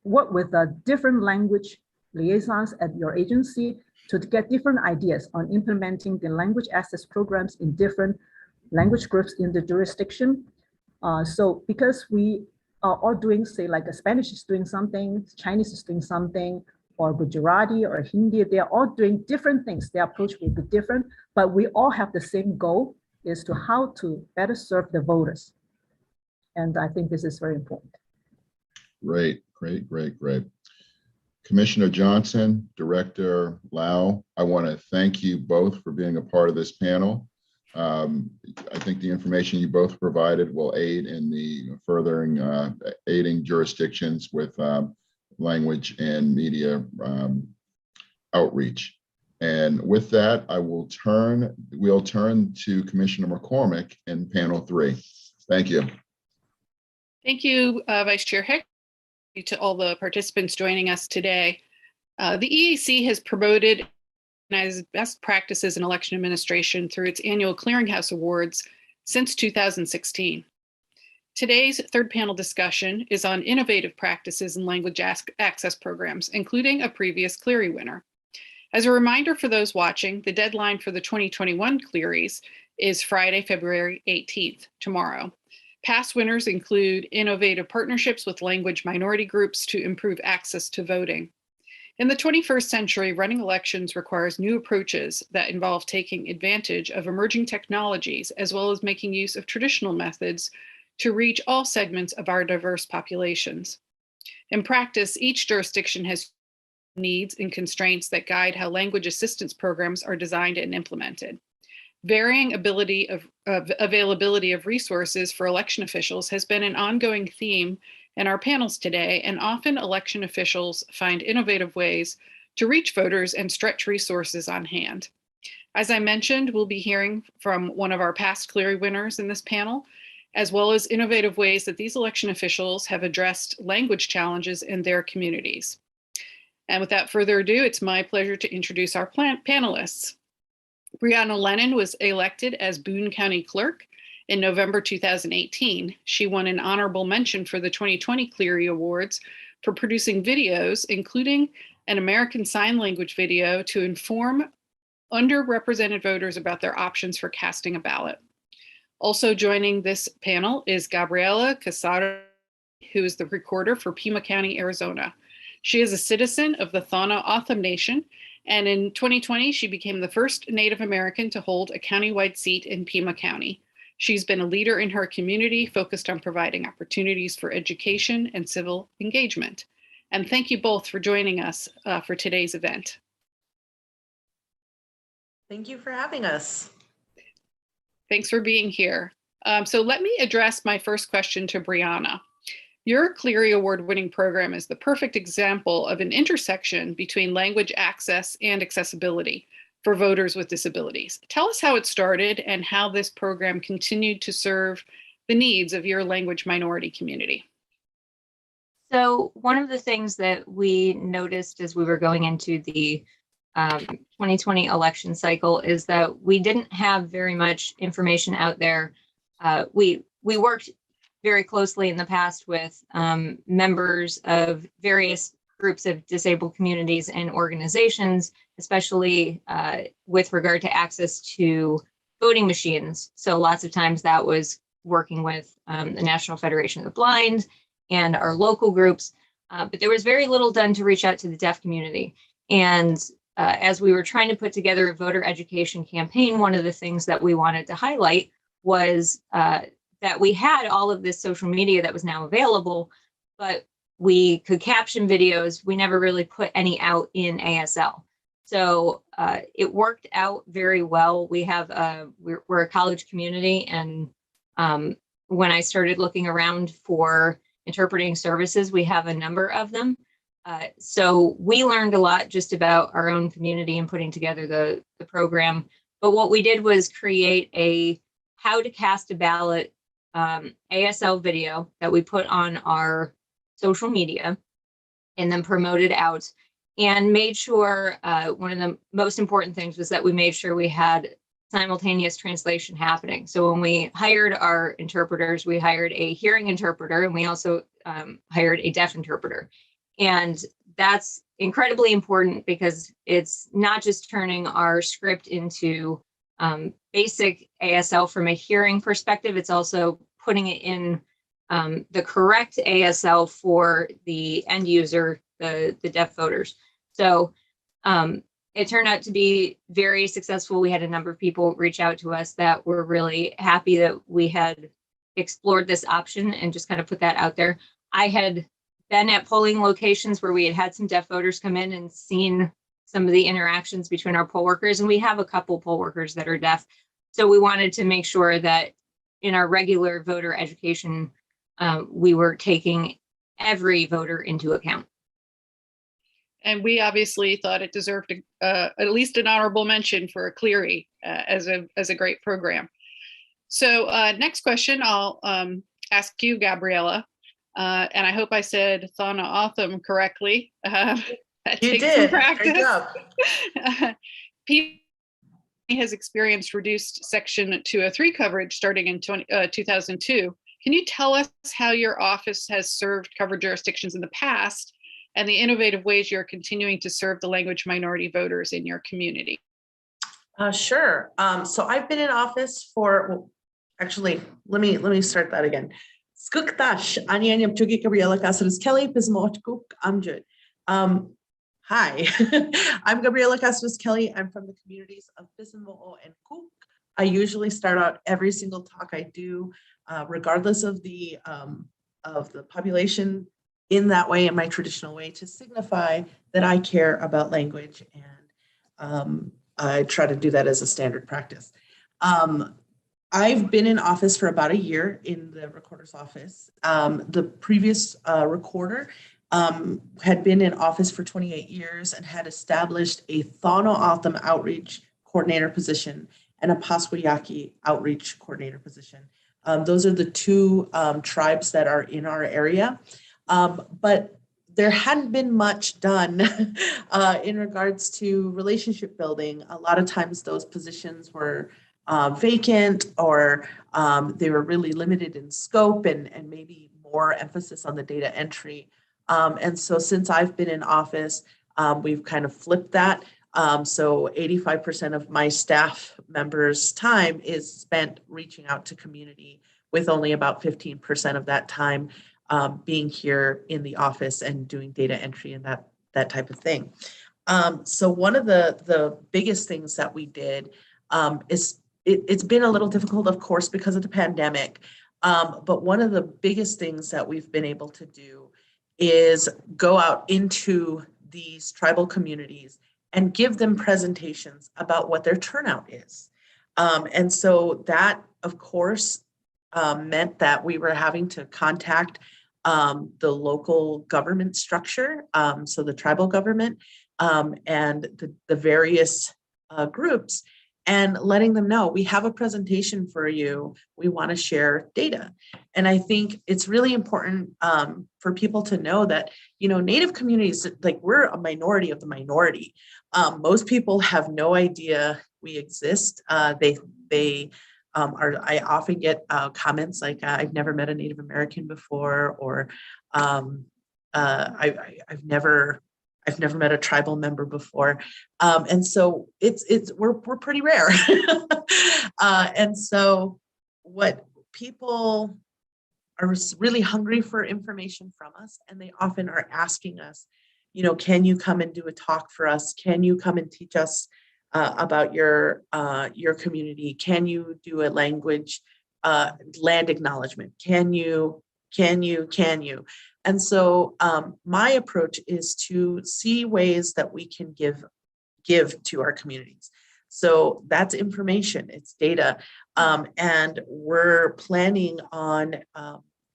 work with the different language liaisons at your agency to get different ideas on implementing the language access programs in different language groups in the jurisdiction. So because we are all doing, say, like a Spanish is doing something, Chinese is doing something, or Gujarati or Hindi, they are all doing different things. Their approach will be different, but we all have the same goal, is to how to better serve the voters. And I think this is very important. Great. Commissioner Johnson, Director Lau, I want to thank you both for being a part of this panel. I think the information you both provided will aid in the furthering aiding jurisdictions with language and media outreach. And with that, we'll turn to Commissioner McCormick in panel 3. Thank you. Thank you, Vice Chair Hick, to all the participants joining us today. The EAC has promoted as best practices in election administration through its annual Clearinghouse Awards since 2016. Today's third panel discussion is on innovative practices in language access programs, including a previous Cleary winner. As a reminder for those watching, the deadline for the 2021 Clearys is Friday, February 18th, tomorrow. Past winners include innovative partnerships with language minority groups to improve access to voting. In the 21st century, running elections requires new approaches that involve taking advantage of emerging technologies, as well as making use of traditional methods to reach all segments of our diverse populations. In practice, each jurisdiction has needs and constraints that guide how language assistance programs are designed and implemented. Varying availability of resources for election officials has been an ongoing theme in our panels today, and often election officials find innovative ways to reach voters and stretch resources on hand. As I mentioned, we'll be hearing from one of our past Cleary winners in this panel, as well as innovative ways that these election officials have addressed language challenges in their communities. And without further ado, it's my pleasure to introduce our panelists. Brianna Lennon was elected as Boone County Clerk in November 2018. She won an honorable mention for the 2020 Cleary Awards for producing videos, including an American Sign Language video to inform underrepresented voters about their options for casting a ballot. Also joining this panel is Gabriela Casado, who is the recorder for Pima County, Arizona. She is a citizen of the Thana Otham Nation, and in 2020, she became the first Native American to hold a countywide seat in Pima County. She's been a leader in her community, focused on providing opportunities for education and civil engagement. And thank you both for joining us for today's event. Thank you for having us. Thanks for being here. So let me address my first question to Brianna. Your Cleary Award-winning program is the perfect example of an intersection between language access and accessibility for voters with disabilities. Tell us how it started and how this program continued to serve the needs of your language minority community. So one of the things that we noticed as we were going into the 2020 election cycle is that we didn't have very much information out there. We worked very closely in the past with members of various groups of disabled communities and organizations, especially with regard to access to voting machines. So lots of times that was working with the National Federation of the Blind and our local groups, but there was very little done to reach out to the deaf community. And as we were trying to put together a voter education campaign, one of the things that we wanted to highlight was that we had all of this social media that was now available, but we could caption videos. We never really put any out in ASL. So it worked out very well. We have, we're a college community, and when I started looking around for interpreting services, we have a number of them. So we learned a lot just about our own community and putting together the program. But what we did was create a how to cast a ballot ASL video that we put on our social media and then promoted out, and made sure one of the most important things was that we made sure we had simultaneous translation happening. So when we hired our interpreters, we hired a hearing interpreter, and we also hired a deaf interpreter. And that's incredibly important because it's not just turning our script into basic ASL from a hearing perspective, it's also putting it in the correct ASL for the end user, the deaf voters. So it turned out to be very successful. We had a number of people reach out to us that were really happy that we had explored this option and just kind of put that out there. I had been at polling locations where we had some deaf voters come in and seen some of the interactions between our poll workers, and we have a couple poll workers that are deaf. So we wanted to make sure that in our regular voter education, we were taking every voter into account. And we obviously thought it deserved at least an honorable mention for a Cleary as a great program. So next question, I'll ask you, Gabriella, and I hope I said Thana Otham correctly. You did. Great job. Pima has experienced reduced Section 203 coverage starting in 2002. Can you tell us how your office has served covered jurisdictions in the past and the innovative ways you're continuing to serve the language minority voters in your community? Sure. So I've been in office for, well, actually, let me start that again. Skuktash, Anyanyam Chugi Gabriella Cáceres Kelly, Pismochkuk, Amjud. Hi, I'm Gabriella Cáceres Kelly. I'm from the communities of Pismo and Cook. I usually start out every single talk I do, regardless of the population, in that way, in my traditional way, to signify that I care about language, and I try to do that as a standard practice. I've been in office for about a year in the recorder's office. The previous recorder had been in office for 28 years and had established a Thana Otham outreach coordinator position and a Pasquayaki outreach coordinator position. Those are the two tribes that are in our area. But there hadn't been much done in regards to relationship building. A lot of times those positions were vacant, or they were really limited in scope, and maybe more emphasis on the data entry. And so since I've been in office, we've kind of flipped that. So 85% of my staff members' time is spent reaching out to community, with only about 15% of that time being here in the office and doing data entry and that type of thing. So one of the biggest things that we did is it's been a little difficult, of course, because of the pandemic. But one of the biggest things that we've been able to do is go out into these tribal communities and give them presentations about what their turnout is. And so that, of course, meant that we were having to contact the local government structure, so the tribal government, and the various groups, and letting them know, we have a presentation for you, we want to share data. And I think it's really important for people to know that, Native communities, like, we're a minority of the minority. Most people have no idea we exist. I often get comments like, I've never met a Native American before, or I've never met a tribal member before. And so we're pretty rare. And so what people are really hungry for information from us, and they often are asking us, can you come and do a talk for us? Can you come and teach us about your community? Can you do a language land acknowledgement? Can you? And so my approach is to see ways that we can give to our communities. So that's information, it's data. And we're planning on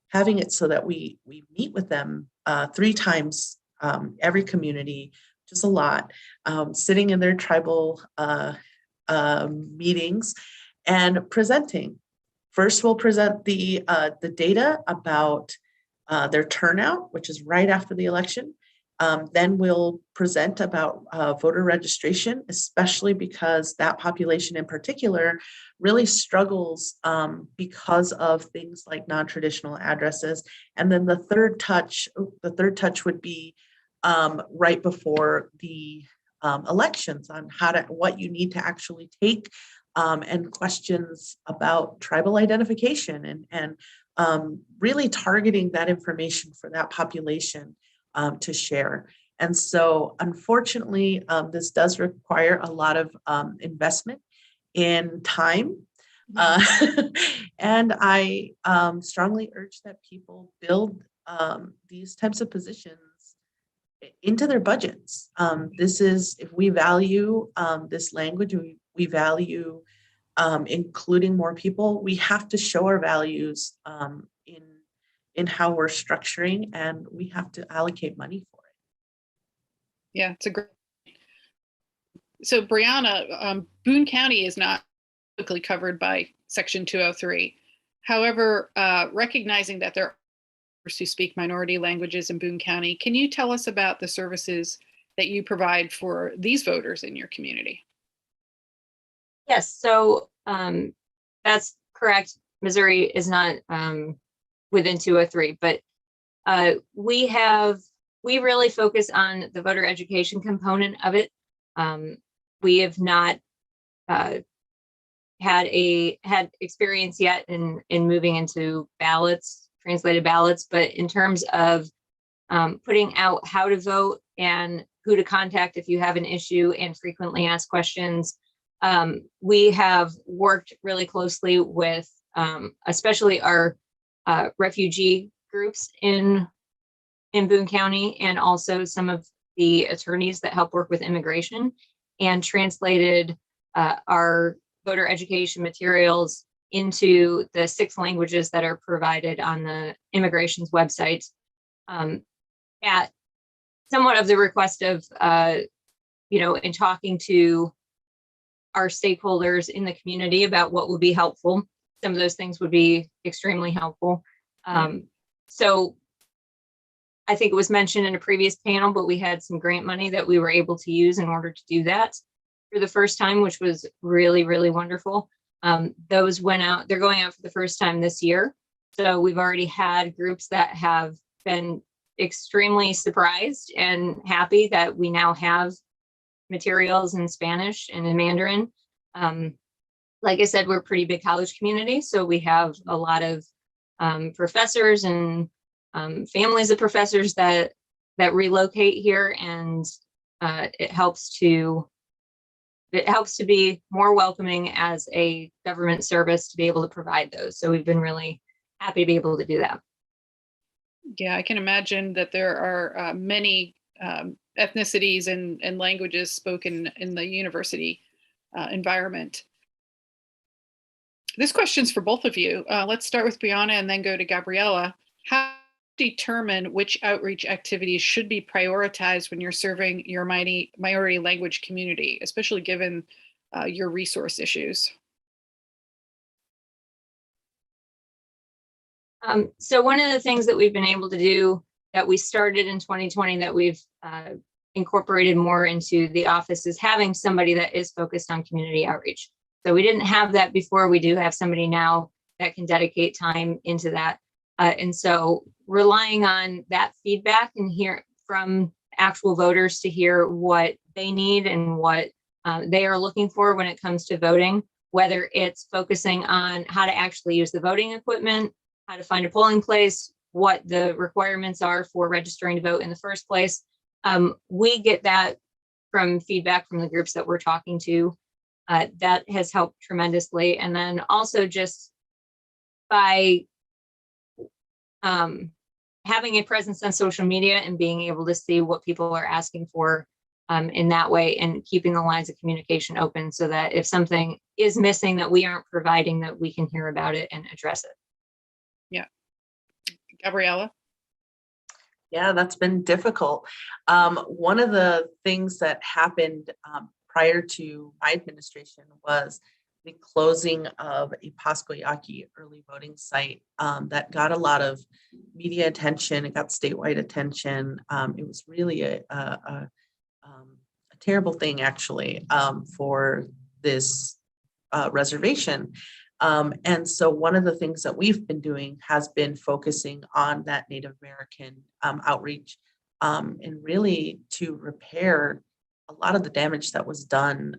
having it so that we meet with them 3 times every community, just a lot, sitting in their tribal meetings and presenting. First, we'll present the data about their turnout, which is right after the election. Then we'll present about voter registration, especially because that population in particular really struggles because of things like non-traditional addresses. And then the third touch would be right before the elections on what you need to actually take, and questions about tribal identification, and really targeting that information for that population to share. And so unfortunately, this does require a lot of investment in time. And I strongly urge that people build these types of positions into their budgets. This is, if we value this language, we value including more people, we have to show our values in how we're structuring, and we have to allocate money for it. Yeah, it's a great. So Brianna, Boone County is not typically covered by Section 203. However, recognizing that there are who speak minority languages in Boone County, can you tell us about the services that you provide for these voters in your community? Yes, so that's correct. Missouri is not within 203, but we really focus on the voter education component of it. We have not had experience yet in moving into translated ballots, but in terms of putting out how to vote and who to contact if you have an issue and frequently asked questions, we have worked really closely with especially our refugee groups in Boone County, and also some of the attorneys that help work with immigration, and translated our voter education materials into the 6 languages that are provided on the immigration's website, at somewhat of the request of, in talking to our stakeholders in the community about what would be helpful. Some of those things would be extremely helpful. So I think it was mentioned in a previous panel, but we had some grant money that we were able to use in order to do that for the first time, which was really, really wonderful. Those went out, they're going out for the first time this year. So we've already had groups that have been extremely surprised and happy that we now have materials in Spanish and in Mandarin. Like I said, we're a pretty big college community, so we have a lot of professors and families of professors that relocate here, and it helps to be more welcoming as a government service to be able to provide those. So we've been really happy to be able to do that. Yeah, I can imagine that there are many ethnicities and languages spoken in the university environment. This question's for both of you. Let's start with Brianna and then go to Gabriella. How do you determine which outreach activities should be prioritized when you're serving your minority language community, especially given your resource issues? So one of the things that we've been able to do that we started in 2020 that we've incorporated more into the office is having somebody that is focused on community outreach. So we didn't have that before. We do have somebody now that can dedicate time into that. And so relying on that feedback and hear from actual voters to hear what they need and what they are looking for when it comes to voting, whether it's focusing on how to actually use the voting equipment, how to find a polling place, what the requirements are for registering to vote in the first place. We get that from feedback from the groups that we're talking to. That has helped tremendously. And then also just by having a presence on social media and being able to see what people are asking for in that way, and keeping the lines of communication open so that if something is missing that we aren't providing, that we can hear about it and address it. Yeah. Gabriella? Yeah, that's been difficult. One of the things that happened prior to my administration was the closing of a Pasco Yaqui early voting site that got a lot of media attention. It got statewide attention. It was really a terrible thing, actually, for this reservation. And so one of the things that we've been doing has been focusing on that Native American outreach and really to repair a lot of the damage that was done,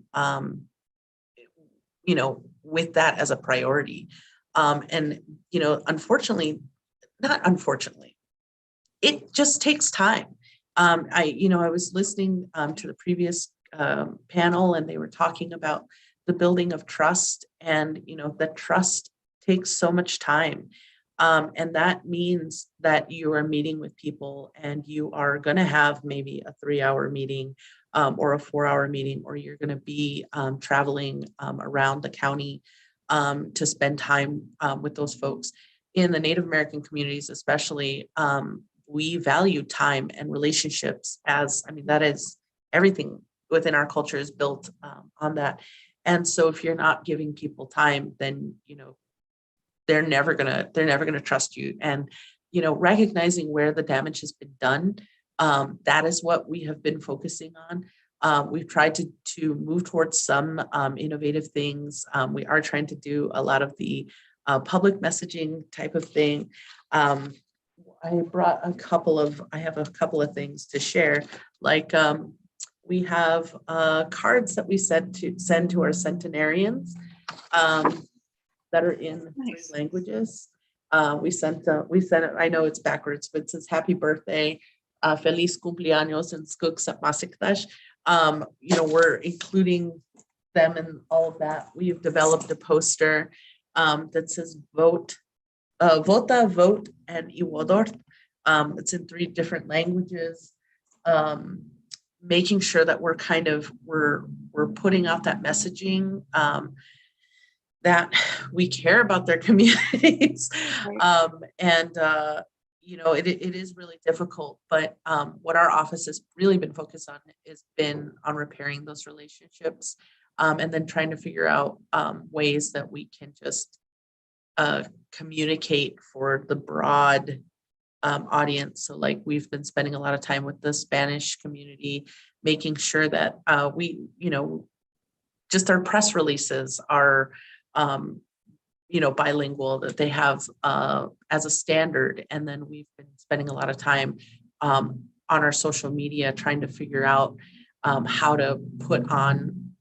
with that as a priority. And, unfortunately, not unfortunately, it just takes time. I was listening to the previous panel, and they were talking about the building of trust, and, that trust takes so much time. And that means that you are meeting with people, and you are going to have maybe a 3-hour meeting or a 4-hour meeting, or you're going to be traveling around the county to spend time with those folks. In the Native American communities, especially, we value time and relationships that is everything within our culture is built on that. And so if you're not giving people time, then, they're never gonna trust you. And, recognizing where the damage has been done, that is what we have been focusing on. We've tried to move towards some innovative things. We are trying to do a lot of the public messaging type of thing. I have a couple of things to share. Like we have cards that we send to our centenarians that are in Nice. 3 languages. We sent it, I know it's backwards, but it says happy birthday, feliz cumpleaños, and skuk masikdash. We're including them in all of that. We've developed a poster that says vota, vote, and iwodort. It's in 3 different languages. Making sure that we're putting out that messaging that we care about their communities. Right. It is really difficult, but what our office has really been focused on has been on repairing those relationships, and then trying to figure out ways that we can just communicate for the broad audience. So like we've been spending a lot of time with the Spanish community, making sure that we, just our press releases are bilingual, that they have as a standard. And then we've been spending a lot of time on our social media trying to figure out how to put on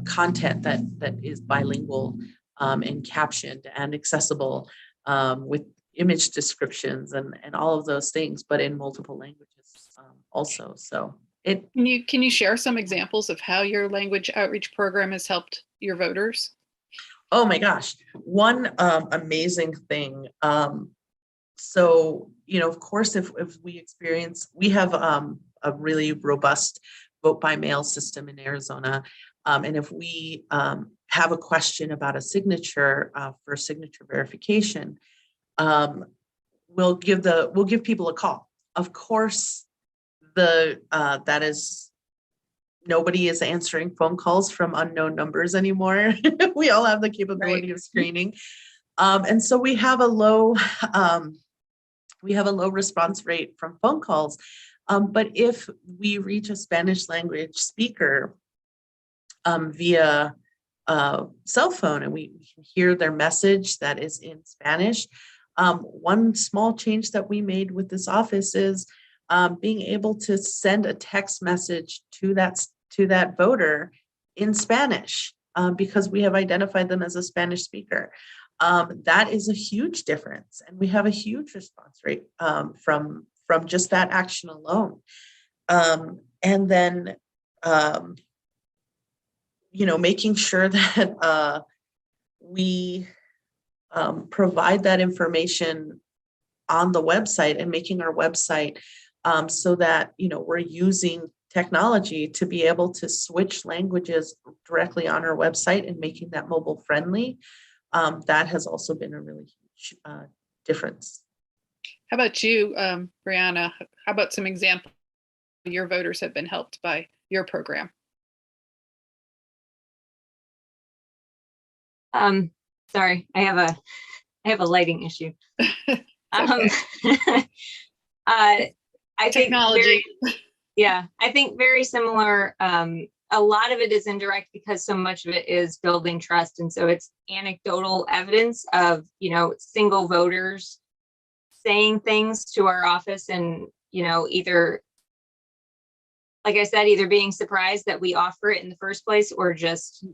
content that is bilingual and captioned and accessible with image descriptions and all of those things, but in multiple languages also. So Can you share some examples of how your language outreach program has helped your voters? oh my gosh, one amazing thing. So, of course, if we have a really robust vote by mail system in Arizona. And if we have a question about a signature for signature verification, we'll give people a call. Of course, that is, nobody is answering phone calls from unknown numbers anymore. We all have the capability of screening. And so we have a low response rate from phone calls. But if we reach a Spanish language speaker via cell phone and we can hear their message that is in Spanish, one small change that we made with this office is being able to send a text message to that voter in Spanish because we have identified them as a Spanish speaker. That is a huge difference, and we have a huge response rate from just that action alone. And then, making sure that we provide that information on the website and making our website so that we're using technology to be able to switch languages directly on our website and making that mobile friendly. That has also been a really huge difference. How about you, Brianna? How about some examples of your voters have been helped by your program? Sorry, I have a lighting issue. I Technology. I think very similar. A lot of it is indirect because so much of it is building trust. And so it's anecdotal evidence of, single voters saying things to our office and, either, like I said, either being surprised that we offer it in the first place or just,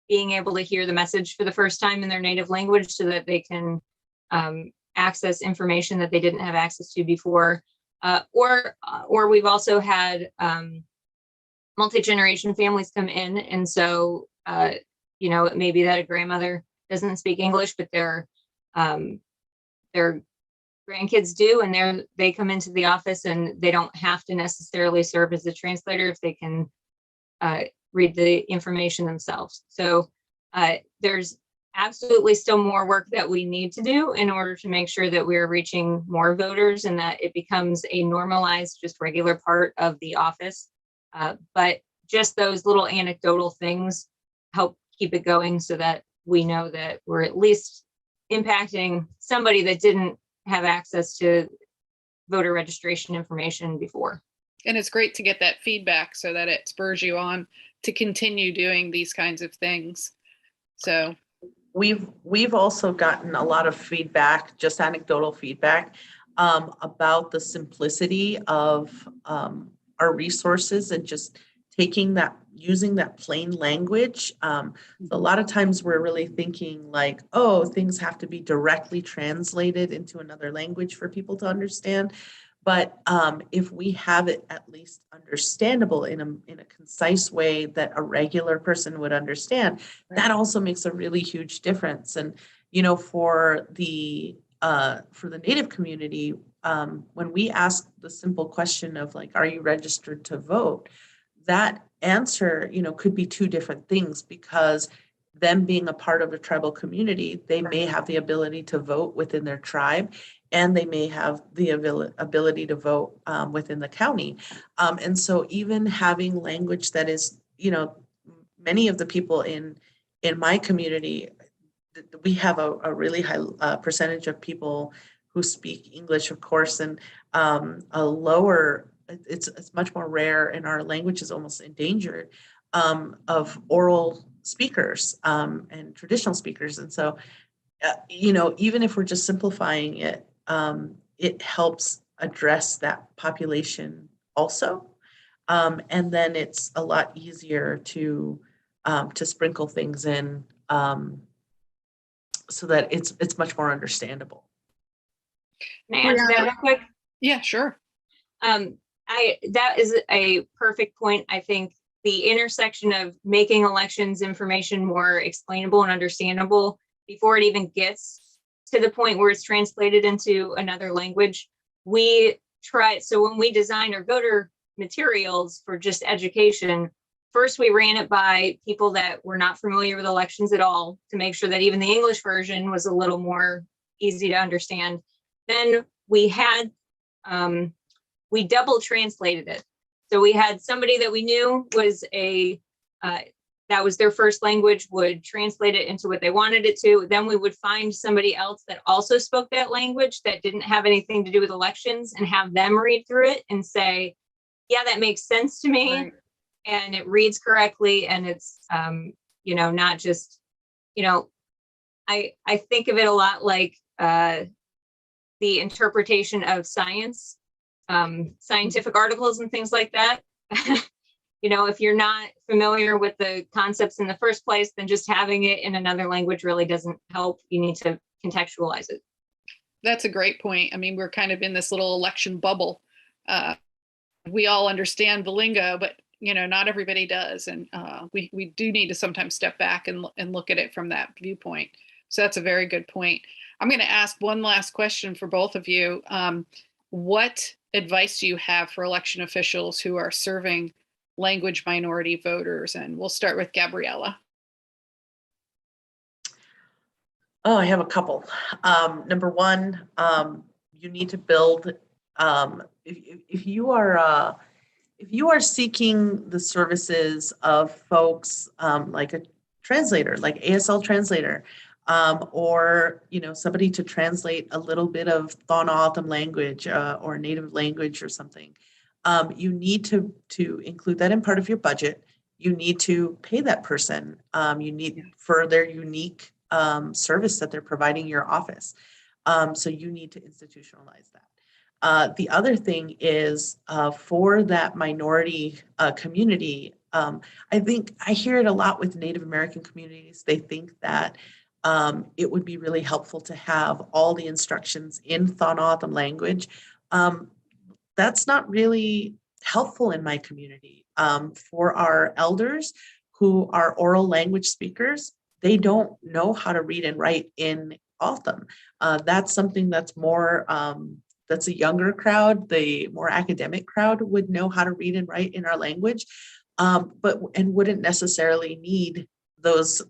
being able to hear the message for the first time in their native language so that they can access information that they didn't have access to before. Or we've also had multi-generation families come in. And so, it may be that a grandmother doesn't speak English, but their grandkids do, and they come into the office and they don't have to necessarily serve as a translator if they can read the information themselves. So there's absolutely still more work that we need to do in order to make sure that we're reaching more voters and that it becomes a normalized, just regular part of the office. But just those little anecdotal things help keep it going so that we know that we're at least impacting somebody that didn't have access to voter registration information before. And it's great to get that feedback so that it spurs you on to continue doing these kinds of things. So we've also gotten a lot of feedback, just anecdotal feedback, about the simplicity of our resources and just using that plain language. A lot of times we're really thinking like, oh, things have to be directly translated into another language for people to understand. But if we have it at least understandable in a concise way that a regular person would understand, that also makes a really huge difference. And for the Native community, when we ask the simple question of like, are you registered to vote? That answer, could be two different things, because them being a part of a tribal community, they may have the ability to vote within their tribe, and they may have the ability to vote within the county. And so even having language that is, many of the people in my community, we have a really high percentage of people who speak English, of course, and a lower, it's much more rare, and our language is almost endangered, of oral speakers and traditional speakers. And so, even if we're just simplifying it, it helps address that population also. And then it's a lot easier to sprinkle things in so that it's much more understandable. Can I add to that real quick? Yeah, sure. That is a perfect point. I think the intersection of making elections information more explainable and understandable before it even gets to the point where it's translated into another language. We try, so when we designed our voter materials for just education, first we ran it by people that were not familiar with elections at all to make sure that even the English version was a little more easy to understand. Then we had, we double translated it. So we had somebody that we knew was that was their first language, would translate it into what they wanted it to. Then we would find somebody else that also spoke that language that didn't have anything to do with elections and have them read through it and say, yeah, that makes sense to me. Right. And it reads correctly. And it's, not just, I think of it a lot like the interpretation of science, scientific articles and things like that. If you're not familiar with the concepts in the first place, then just having it in another language really doesn't help. You need to contextualize it. That's a great point. I mean, we're kind of in this little election bubble. We all understand the lingo, but not everybody does. And we do need to sometimes step back and look at it from that viewpoint. So that's a very good point. I'm going to ask one last question for both of you. What advice do you have for election officials who are serving language minority voters? And we'll start with Gabriella. Oh, I have a couple. Number one, you need to build, if you are seeking the services of folks like a translator, like ASL translator, or somebody to translate a little bit of Thon-O'odham language or native language or something, you need to include that in part of your budget. You need to pay that person. You need for their unique service that they're providing your office. So you need to institutionalize that. The other thing is for that minority community, I think I hear it a lot with Native American communities. They think that it would be really helpful to have all the instructions in Thon-O'odham language. That's not really helpful in my community. For our elders who are oral language speakers, they don't know how to read and write in O'odham. That's something that's more, that's a younger crowd. The more academic crowd would know how to read and write in our language, and wouldn't necessarily need those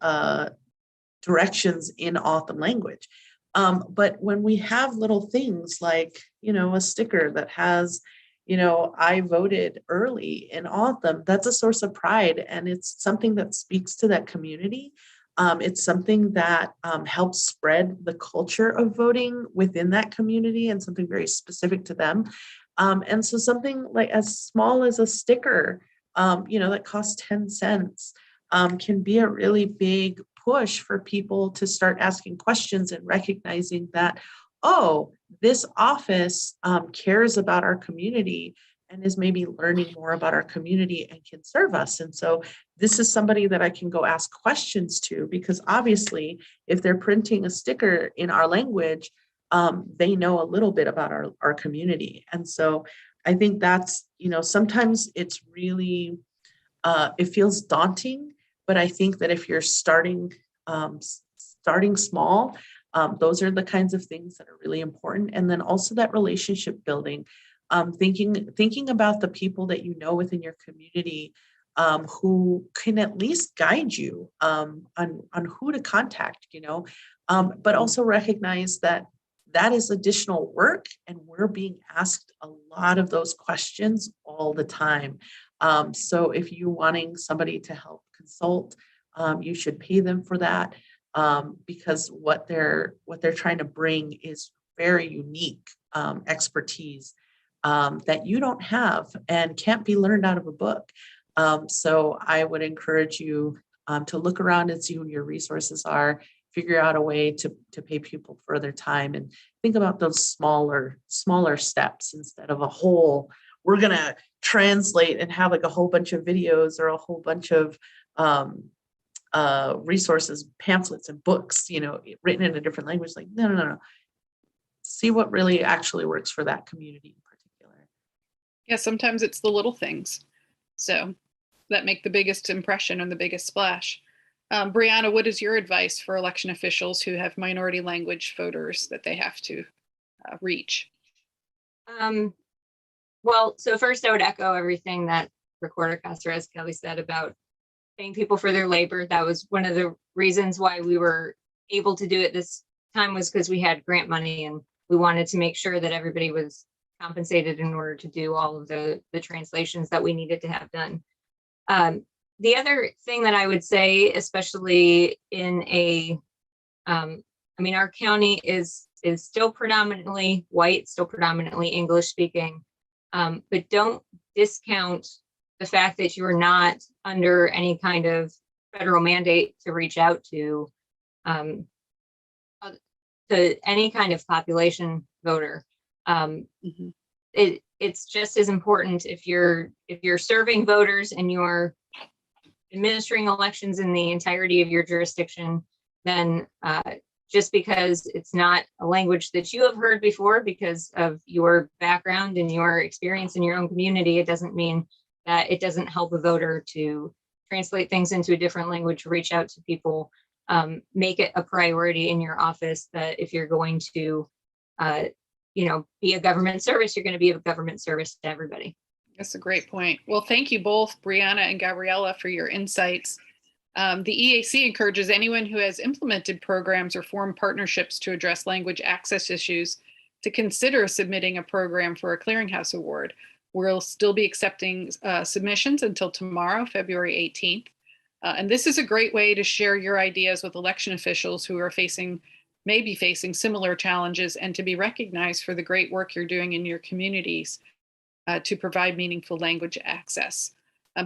directions in O'odham language. But when we have little things like, a sticker that has, I voted early in O'odham, that's a source of pride. And it's something that speaks to that community. It's something that helps spread the culture of voting within that community and something very specific to them. And so something like as small as a sticker, that costs 10 cents can be a really big push for people to start asking questions and recognizing that, oh, this office cares about our community and is maybe learning more about our community and can serve us. And so this is somebody that I can go ask questions to, because obviously if they're printing a sticker in our language, they know a little bit about our community. And so I think that's, sometimes it's really, it feels daunting, but I think that if you're starting small, those are the kinds of things that are really important. And then also that relationship building, thinking about the people that you know within your community who can at least guide you on who to contact, but also recognize that that is additional work and we're being asked a lot of those questions all the time. So if you're wanting somebody to help consult, you should pay them for that because what they're trying to bring is very unique expertise that you don't have and can't be learned out of a book. So I would encourage you to look around and see who your resources are, figure out a way to pay people for their time, and think about those smaller steps instead of a whole, we're going to translate and have like a whole bunch of videos or a whole bunch of resources, pamphlets and books, written in a different language. Like, no. See what really actually works for that community in particular. Yeah, sometimes it's the little things. So that make the biggest impression and the biggest splash. Brianna, what is your advice for election officials who have minority language voters that they have to reach? Well, so first I would echo everything that Recorder Caceres Kelly said about paying people for their labor. That was one of the reasons why we were able to do it this time, was because we had grant money and we wanted to make sure that everybody was compensated in order to do all of the translations that we needed to have done. The other thing that I would say, especially in our county is still predominantly white, still predominantly English speaking, but don't discount the fact that you're not under any kind of federal mandate to reach out to any kind of population voter. It's just as important if you're serving voters and you're administering elections in the entirety of your jurisdiction, then just because it's not a language that you have heard before because of your background and your experience in your own community, it doesn't mean that it doesn't help a voter to translate things into a different language, reach out to people, make it a priority in your office that if you're going to be a government service, you're going to be a government service to everybody. That's a great point. Well, thank you both, Brianna and Gabriella, for your insights. The EAC encourages anyone who has implemented programs or formed partnerships to address language access issues to consider submitting a program for a clearinghouse award. We'll still be accepting submissions until tomorrow, February 18th. And this is a great way to share your ideas with election officials who are maybe facing similar challenges, and to be recognized for the great work you're doing in your communities to provide meaningful language access.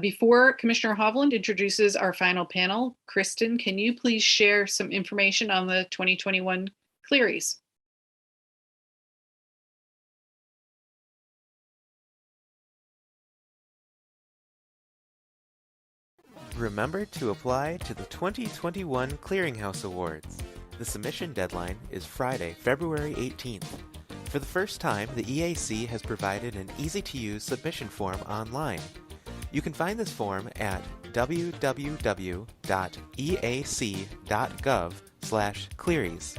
Before Commissioner Hovland introduces our final panel, Kristen, can you please share some information on the 2021 Cleries? Remember to apply to the 2021 Clearinghouse Awards. The submission deadline is Friday, February 18th. For the first time, the EAC has provided an easy-to-use submission form online. You can find this form at www.eac.gov/cleries.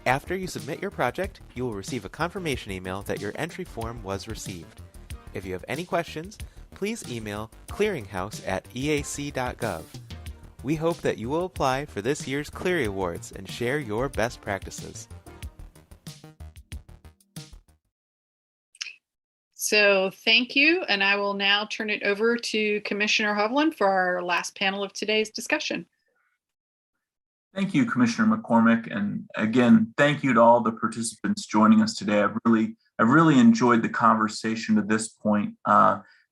After you submit your project, you will receive a confirmation email that your entry form was received. If you have any questions, please email clearinghouse@eac.gov. We hope that you will apply for this year's Clery Awards and share your best practices. So thank you, and I will now turn it over to Commissioner Hovland for our last panel of today's discussion. Thank you, Commissioner McCormick, and again, thank you to all the participants joining us today. I've really enjoyed the conversation to this point.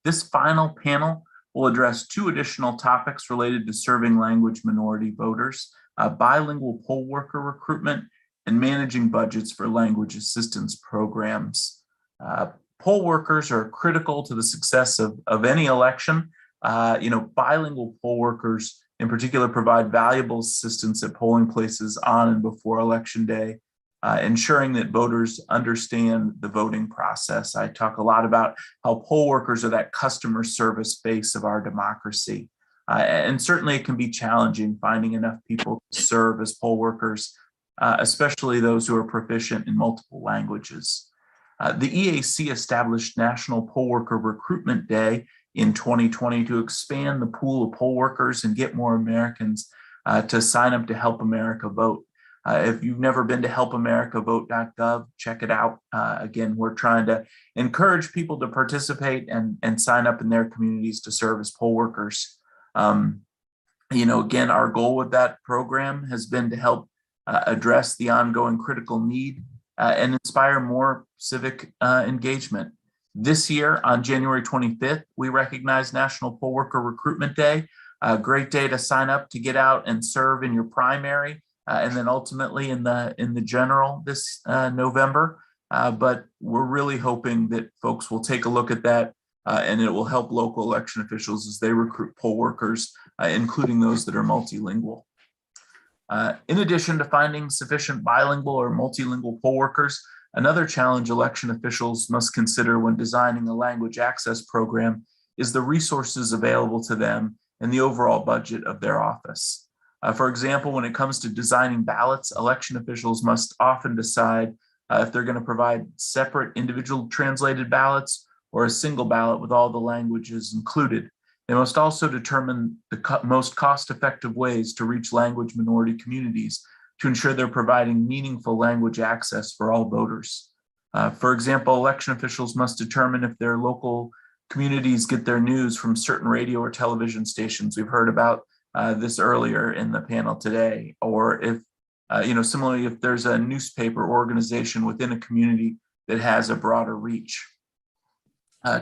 This final panel will address two additional topics related to serving language minority voters, bilingual poll worker recruitment, and managing budgets for language assistance programs. Poll workers are critical to the success of any election. Bilingual poll workers in particular provide valuable assistance at polling places on and before Election Day, ensuring that voters understand the voting process. I talk a lot about how poll workers are that customer service base of our democracy. And certainly it can be challenging finding enough people to serve as poll workers, especially those who are proficient in multiple languages. The EAC established National Poll Worker Recruitment Day in 2020 to expand the pool of poll workers and get more Americans to sign up to Help America Vote. If you've never been to helpamericavote.gov, check it out. Again, we're trying to encourage people to participate and sign up in their communities to serve as poll workers. Again, our goal with that program has been to help address the ongoing critical need and inspire more civic engagement. This year, on January 25th, we recognize National Poll Worker Recruitment Day, a great day to sign up to get out and serve in your primary, and then ultimately in the general this November. But we're really hoping that folks will take a look at that and it will help local election officials as they recruit poll workers, including those that are multilingual. In addition to finding sufficient bilingual or multilingual poll workers, another challenge election officials must consider when designing a language access program is the resources available to them and the overall budget of their office. For example, when it comes to designing ballots, election officials must often decide if they're going to provide separate individual translated ballots or a single ballot with all the languages included. They must also determine the most cost-effective ways to reach language minority communities to ensure they're providing meaningful language access for all voters. For example, election officials must determine if their local communities get their news from certain radio or television stations. We've heard about this earlier in the panel today, or if, similarly, if there's a newspaper organization within a community that has a broader reach.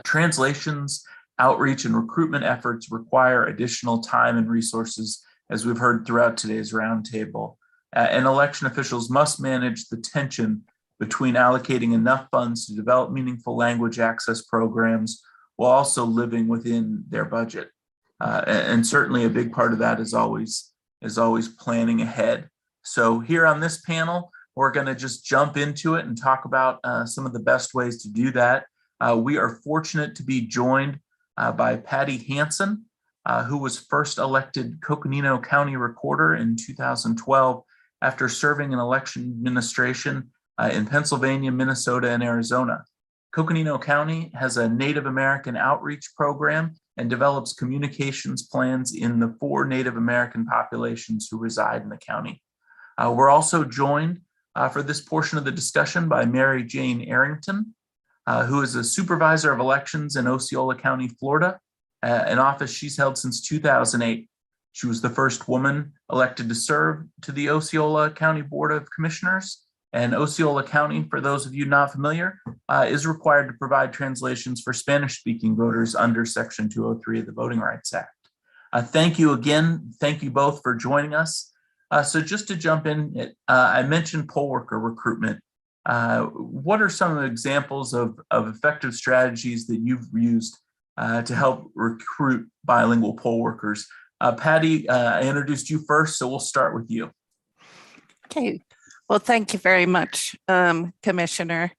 Translations, outreach, and recruitment efforts require additional time and resources, as we've heard throughout today's roundtable. And election officials must manage the tension between allocating enough funds to develop meaningful language access programs while also living within their budget. And certainly a big part of that is always planning ahead. So here on this panel, we're going to just jump into it and talk about some of the best ways to do that. We are fortunate to be joined by Patty Hansen, who was first elected Coconino County Recorder in 2012 after serving in election administration in Pennsylvania, Minnesota, and Arizona. Coconino County has a Native American outreach program and develops communications plans in the 4 Native American populations who reside in the county. We're also joined for this portion of the discussion by Mary Jane Arrington, who is a supervisor of elections in Osceola County, Florida, an office she's held since 2008. She was the first woman elected to serve to the Osceola County Board of Commissioners. And Osceola County, for those of you not familiar, is required to provide translations for Spanish-speaking voters under Section 203 of the Voting Rights Act. Thank you again. Thank you both for joining us. So just to jump in, I mentioned poll worker recruitment. What are some of the examples of effective strategies that you've used to help recruit bilingual poll workers? Patty, I introduced you first, so we'll start with you. Okay. Well, thank you very much, Commissioner.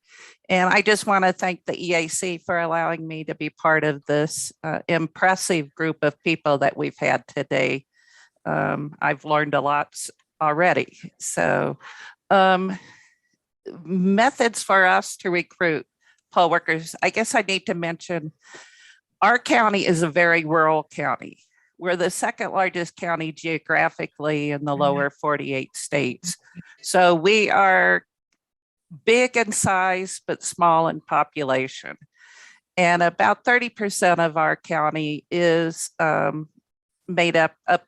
And I just want to thank the EAC for allowing me to be part of this impressive group of people that we've had today. I've learned a lot already. So methods for us to recruit poll workers. I guess I need to mention our county is a very rural county. We're the second largest county geographically in the lower 48 states. So we are big in size, but small in population. And about 30% of our county is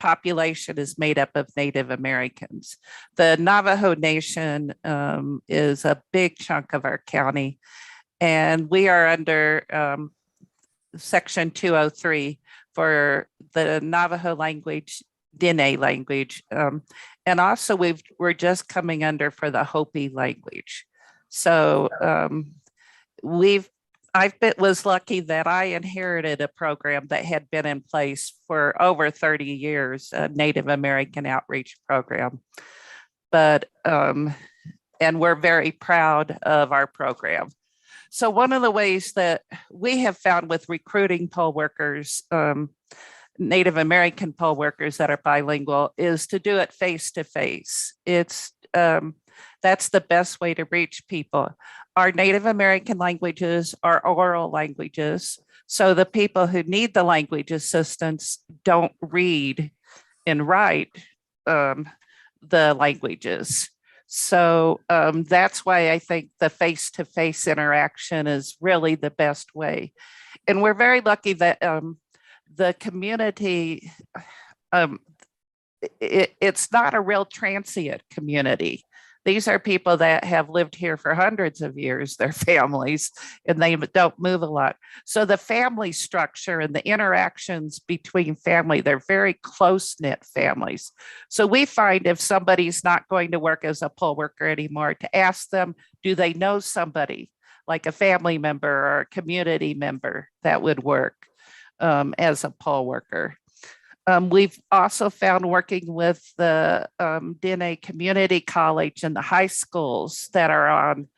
population is made up of Native Americans. The Navajo Nation is a big chunk of our county. And we are under Section 203 for the Navajo language, Diné language. And also we're just coming under for the Hopi language. So was lucky that I inherited a program that had been in place for over 30 years, a Native American outreach program. But, and we're very proud of our program. So one of the ways that we have found with recruiting poll workers, Native American poll workers that are bilingual, is to do it face-to-face. That's the best way to reach people. Our Native American languages are oral languages, so the people who need the language assistance don't read and write the languages. So that's why I think the face-to-face interaction is really the best way. And we're very lucky that the community, it's not a real transient community. These are people that have lived here for hundreds of years, their families, and they don't move a lot. So the family structure and the interactions between family, they're very close-knit families. So we find if somebody's not going to work as a poll worker anymore, to ask them, do they know somebody like a family member or a community member that would work as a poll worker. We've also found working with the DNA Community College and the high schools that are on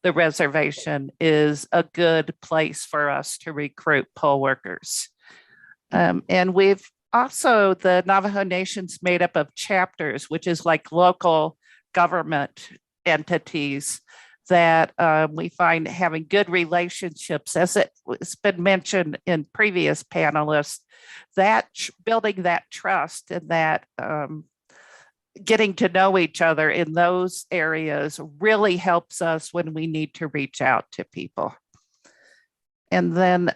the reservation is a good place for us to recruit poll workers. And we've also, the Navajo Nation's made up of chapters, which is like local government entities that we find having good relationships, as it's been mentioned in previous panelists, that building that trust and that getting to know each other in those areas really helps us when we need to reach out to people. And then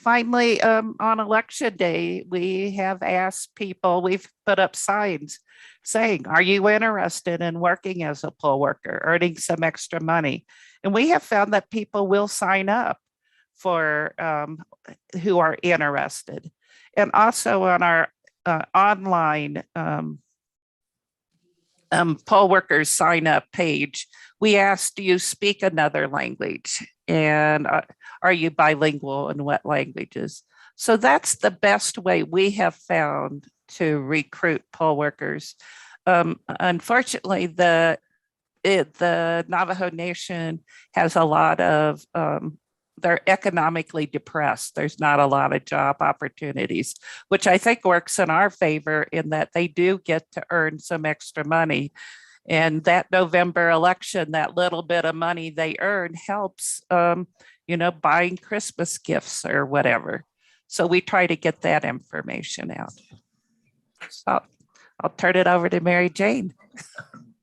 finally, on election day, we have asked people, we've put up signs saying, are you interested in working as a poll worker, earning some extra money? And we have found that people will sign up for who are interested. And also on our online poll workers sign up page, we asked, do you speak another language? And are you bilingual in what languages? So that's the best way we have found to recruit poll workers. Unfortunately, the Navajo Nation has a lot of, they're economically depressed. There's not a lot of job opportunities, which I think works in our favor in that they do get to earn some extra money. And that November election, that little bit of money they earn helps, buying Christmas gifts or whatever. So we try to get that information out. So I'll turn it over to Mary Jane.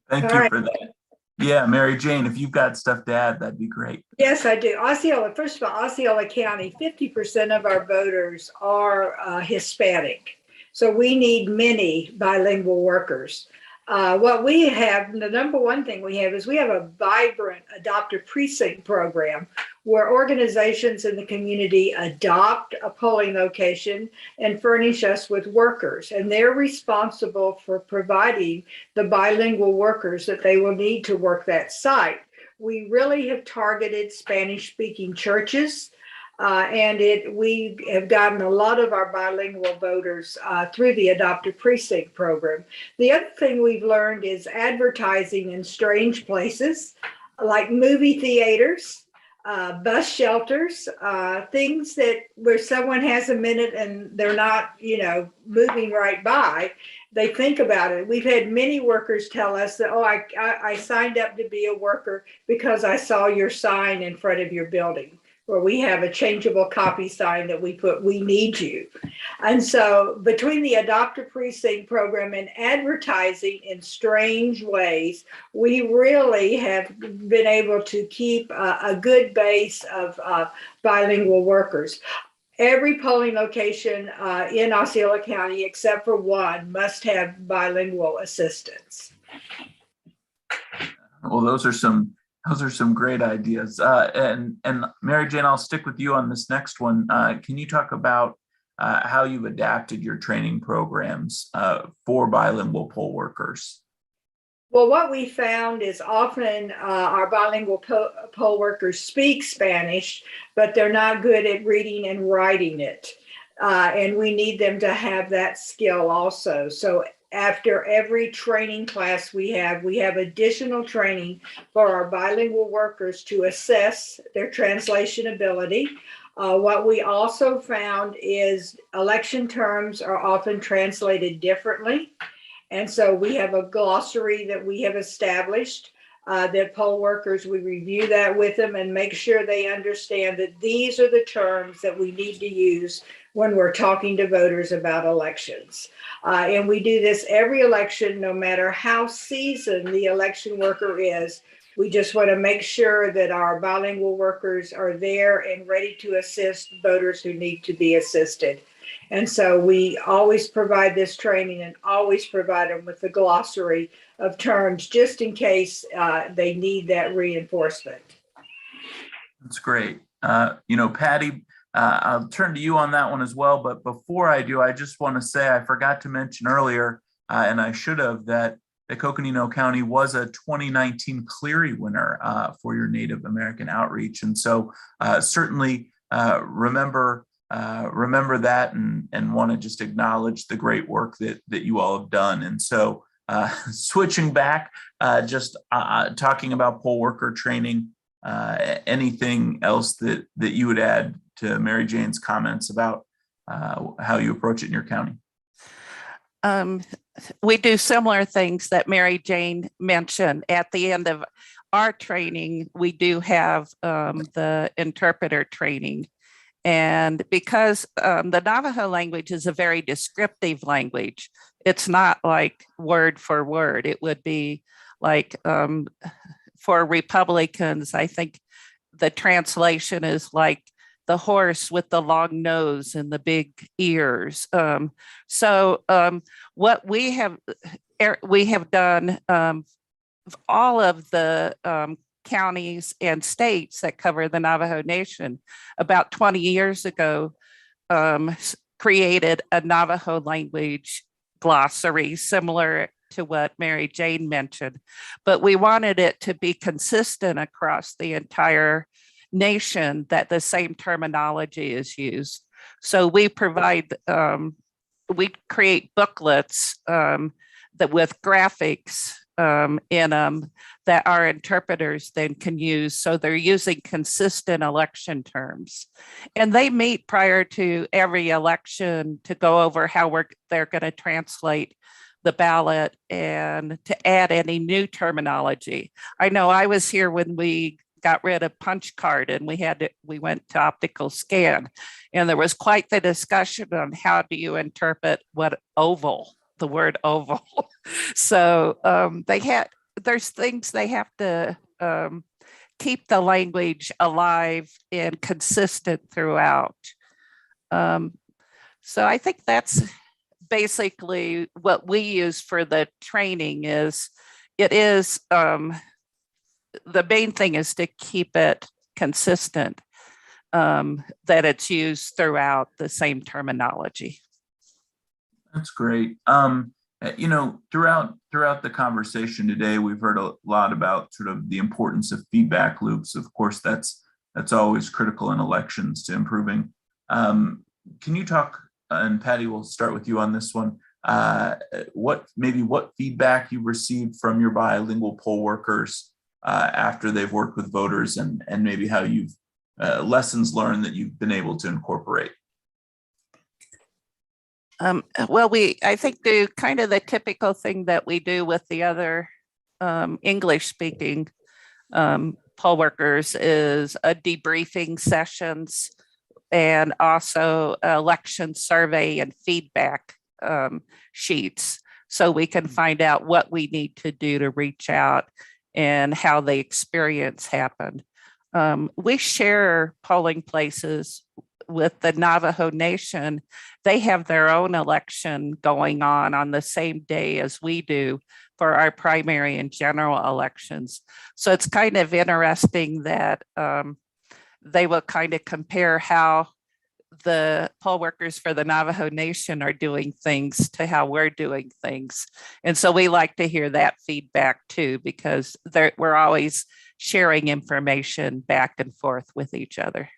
Thank you for that. Yeah, Mary Jane, if you've got stuff to add, that'd be great. Yes, I do. Osceola, first of all, Osceola County, 50% of our voters are Hispanic. So we need many bilingual workers. What we have, the number one thing we have is we have a vibrant adoptive precinct program where organizations in the community adopt a polling location and furnish us with workers. And they're responsible for providing the bilingual workers that they will need to work that site. We really have targeted Spanish-speaking churches. We have gotten a lot of our bilingual voters through the adoptive precinct program. The other thing we've learned is advertising in strange places like movie theaters, bus shelters, things that where someone has a minute and they're not, moving right by. They think about it. We've had many workers tell us that, I signed up to be a worker because I saw your sign in front of your building, where we have a changeable copy sign that we put, we need you. And so between the adoptive precinct program and advertising in strange ways, we really have been able to keep a good base of bilingual workers. Every polling location in Osceola County, except for one, must have bilingual assistance. Well, those are some great ideas. And Mary Jane, I'll stick with you on this next one. Can you talk about how you've adapted your training programs for bilingual poll workers? Well, what we found is often our bilingual poll workers speak Spanish, but they're not good at reading and writing it. And we need them to have that skill also. So after every training class we have additional training for our bilingual workers to assess their translation ability. What we also found is election terms are often translated differently. And so we have a glossary that we have established that poll workers, we review that with them and make sure they understand that these are the terms that we need to use when we're talking to voters about elections. And we do this every election, no matter how seasoned the election worker is. We just want to make sure that our bilingual workers are there and ready to assist voters who need to be assisted. And so we always provide this training and always provide them with the glossary of terms just in case they need that reinforcement. That's great. Patty, I'll turn to you on that one as well. But before I do, I just want to say I forgot to mention earlier, and I should have, that that Coconino County was a 2019 Cleary winner for your Native American outreach. And so certainly remember that and want to just acknowledge the great work that you all have done. And so switching back, just talking about poll worker training, anything else that you would add to Mary Jane's comments about how you approach it in your county? We do similar things that Mary Jane mentioned. At the end of our training, we do have the interpreter training. And because the Navajo language is a very descriptive language, it's not like word for word. It would be like for Republicans, I think the translation is like the horse with the long nose and the big ears. What we have done, all of the counties and states that cover the Navajo Nation, about 20 years ago, created a Navajo language glossary similar to what Mary Jane mentioned, but we wanted it to be consistent across the entire nation, that the same terminology is used. So we provide, we create booklets that with graphics in them that our interpreters then can use. So they're using consistent election terms. And they meet prior to every election to go over how they're going to translate the ballot and to add any new terminology. I know I was here when we got rid of punch card and we went to optical scan, and there was quite the discussion on how do you interpret the word oval. So there's things they have to keep the language alive and consistent throughout. So I think that's basically what we use for the training. The main thing is to keep it consistent, that it's used throughout the same terminology. That's great. Throughout the conversation today, we've heard a lot about sort of the importance of feedback loops. Of course, that's always critical in elections to improving. Can you talk, and Patty, we'll start with you on this one. What feedback you received from your bilingual poll workers after they've worked with voters, and maybe how you've lessons learned that you've been able to incorporate? Well, I think do kind of the typical thing that we do with the other English speaking poll workers is a debriefing sessions, and also election survey and feedback sheets, so we can find out what we need to do to reach out and how the experience happened. We share polling places with the Navajo Nation. They have their own election going on the same day as we do for our primary and general elections. So it's kind of interesting that they will kind of compare how the poll workers for the Navajo Nation are doing things to how we're doing things. And so we like to hear that feedback too, because we're always sharing information back and forth with each other.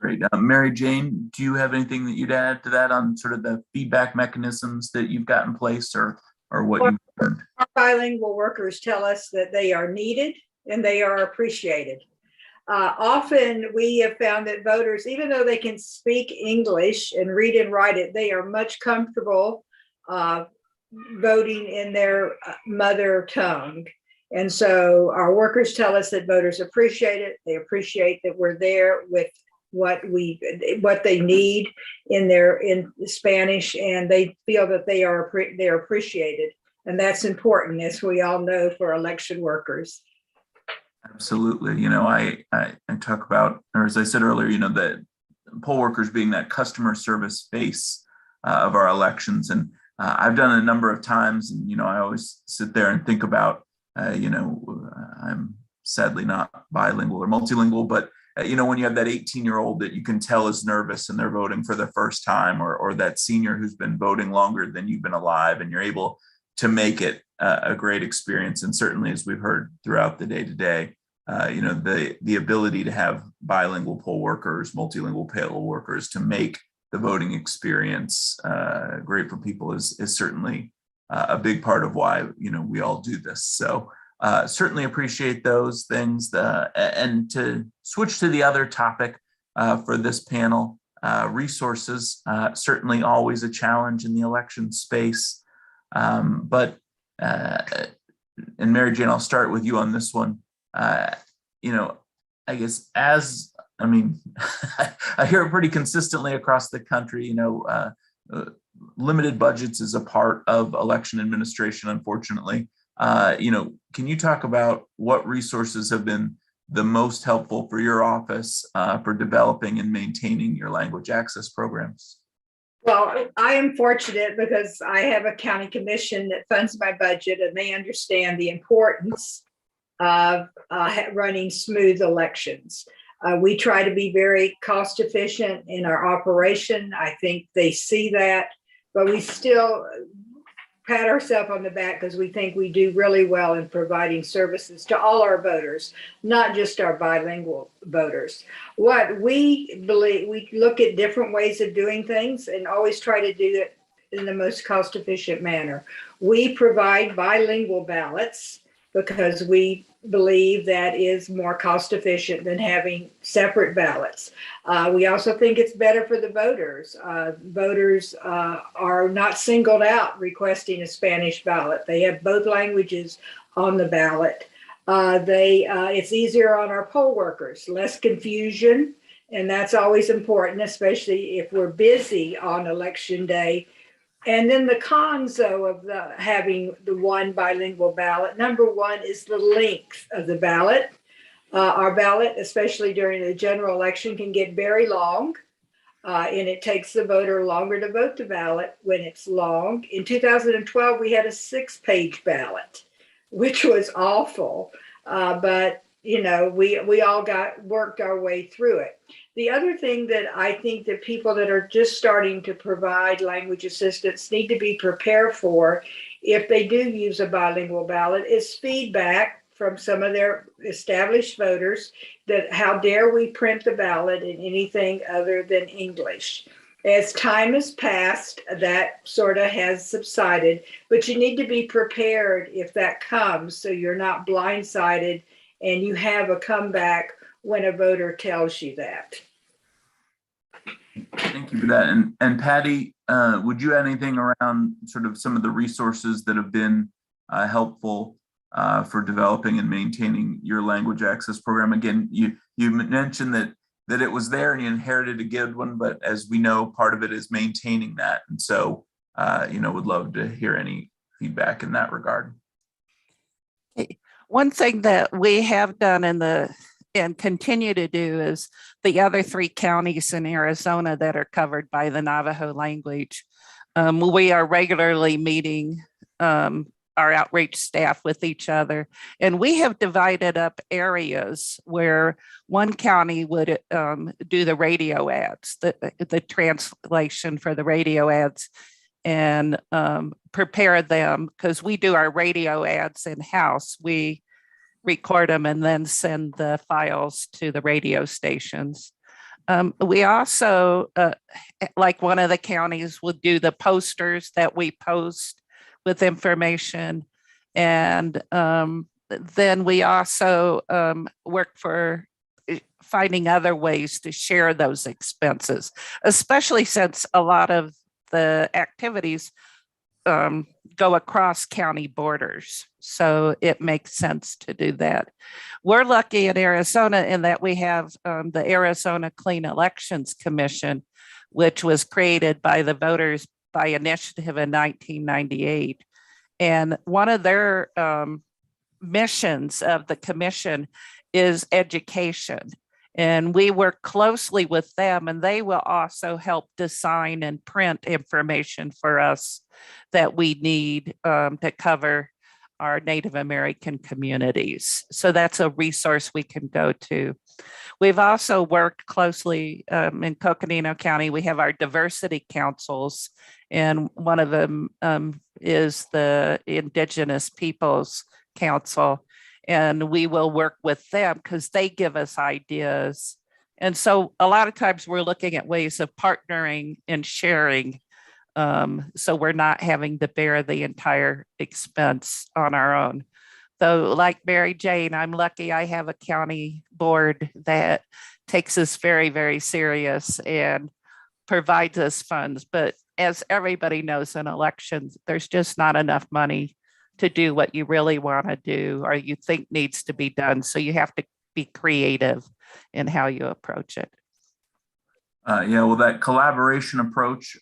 Great. Mary Jane, do you have anything that you'd add to that on sort of the feedback mechanisms that you've got in place, or what you've learned? Our bilingual workers tell us that they are needed and they are appreciated. Often we have found that voters, even though they can speak English and read and write it, they are much comfortable voting in their mother tongue. And so our workers tell us that voters appreciate it. They appreciate that we're there with what they need in Spanish, and they feel that they're appreciated. And that's important, as we all know, for election workers. Absolutely. I talk about, or as I said earlier, that poll workers being that customer service face of our elections. And I've done it a number of times, and, I always sit there and think about, I'm sadly not bilingual or multilingual, but when you have that 18-year-old that you can tell is nervous and they're voting for the first time, or that senior who's been voting longer than you've been alive, and you're able to make it a great experience. And certainly, as we've heard throughout the day today, the ability to have bilingual poll workers, multilingual poll workers to make the voting experience great for people is certainly a big part of why we all do this. So certainly appreciate those things. And to switch to the other topic for this panel, resources, certainly always a challenge in the election space. And Mary Jane, I'll start with you on this one. I guess I hear it pretty consistently across the country, limited budgets is a part of election administration, unfortunately. Can you talk about what resources have been the most helpful for your office for developing and maintaining your language access programs? Well, I am fortunate because I have a county commission that funds my budget, and they understand the importance of running smooth elections. We try to be very cost efficient in our operation. I think they see that, but we still pat ourselves on the back because we think we do really well in providing services to all our voters, not just our bilingual voters. What we believe, we look at different ways of doing things and always try to do it in the most cost efficient manner. We provide bilingual ballots because we believe that is more cost efficient than having separate ballots. We also think it's better for the voters. Voters are not singled out requesting a Spanish ballot. They have both languages on the ballot. It's easier on our poll workers, less confusion, and that's always important, especially if we're busy on election day. And then the cons, though, of having the one bilingual ballot, number one is the length of the ballot. Our ballot, especially during the general election, can get very long, and it takes the voter longer to vote the ballot when it's long. In 2012, we had a 6-page ballot, which was awful, but we all worked our way through it. The other thing that I think that people that are just starting to provide language assistance need to be prepared for, if they do use a bilingual ballot, is feedback from some of their established voters that how dare we print the ballot in anything other than English. As time has passed, that sort of has subsided, but you need to be prepared if that comes so you're not blindsided and you have a comeback when a voter tells you that. Thank you for that. And Patty, would you add anything around sort of some of the resources that have been helpful for developing and maintaining your language access program? Again, you mentioned that it was there and you inherited a good one, but as we know, part of it is maintaining that. And so, would love to hear any feedback in that regard. One thing that we have done and continue to do is the other 3 counties in Arizona that are covered by the Navajo language. We are regularly meeting our outreach staff with each other, and we have divided up areas where one county would do the radio ads, the translation for the radio ads, and prepare them, because we do our radio ads in-house. We record them and then send the files to the radio stations. We also, like one of the counties, will do the posters that we post with information. And then we also work for finding other ways to share those expenses, especially since a lot of the activities go across county borders. So it makes sense to do that. We're lucky in Arizona in that we have the Arizona Clean Elections Commission, which was created by the voters by initiative in 1998. And one of their missions of the commission is education. And we work closely with them, and they will also help design and print information for us that we need to cover our Native American communities. So that's a resource we can go to. We've also worked closely in Coconino County. We have our diversity councils, and one of them is the Indigenous Peoples Council. And we will work with them because they give us ideas. And so a lot of times we're looking at ways of partnering and sharing, so we're not having to bear the entire expense on our own. Though, like Mary Jane, I'm lucky I have a county board that takes us very, very serious and provides us funds. But as everybody knows in elections, there's just not enough money to do what you really want to do or you think needs to be done. So you have to be creative in how you approach it. Yeah, well, that collaboration approach,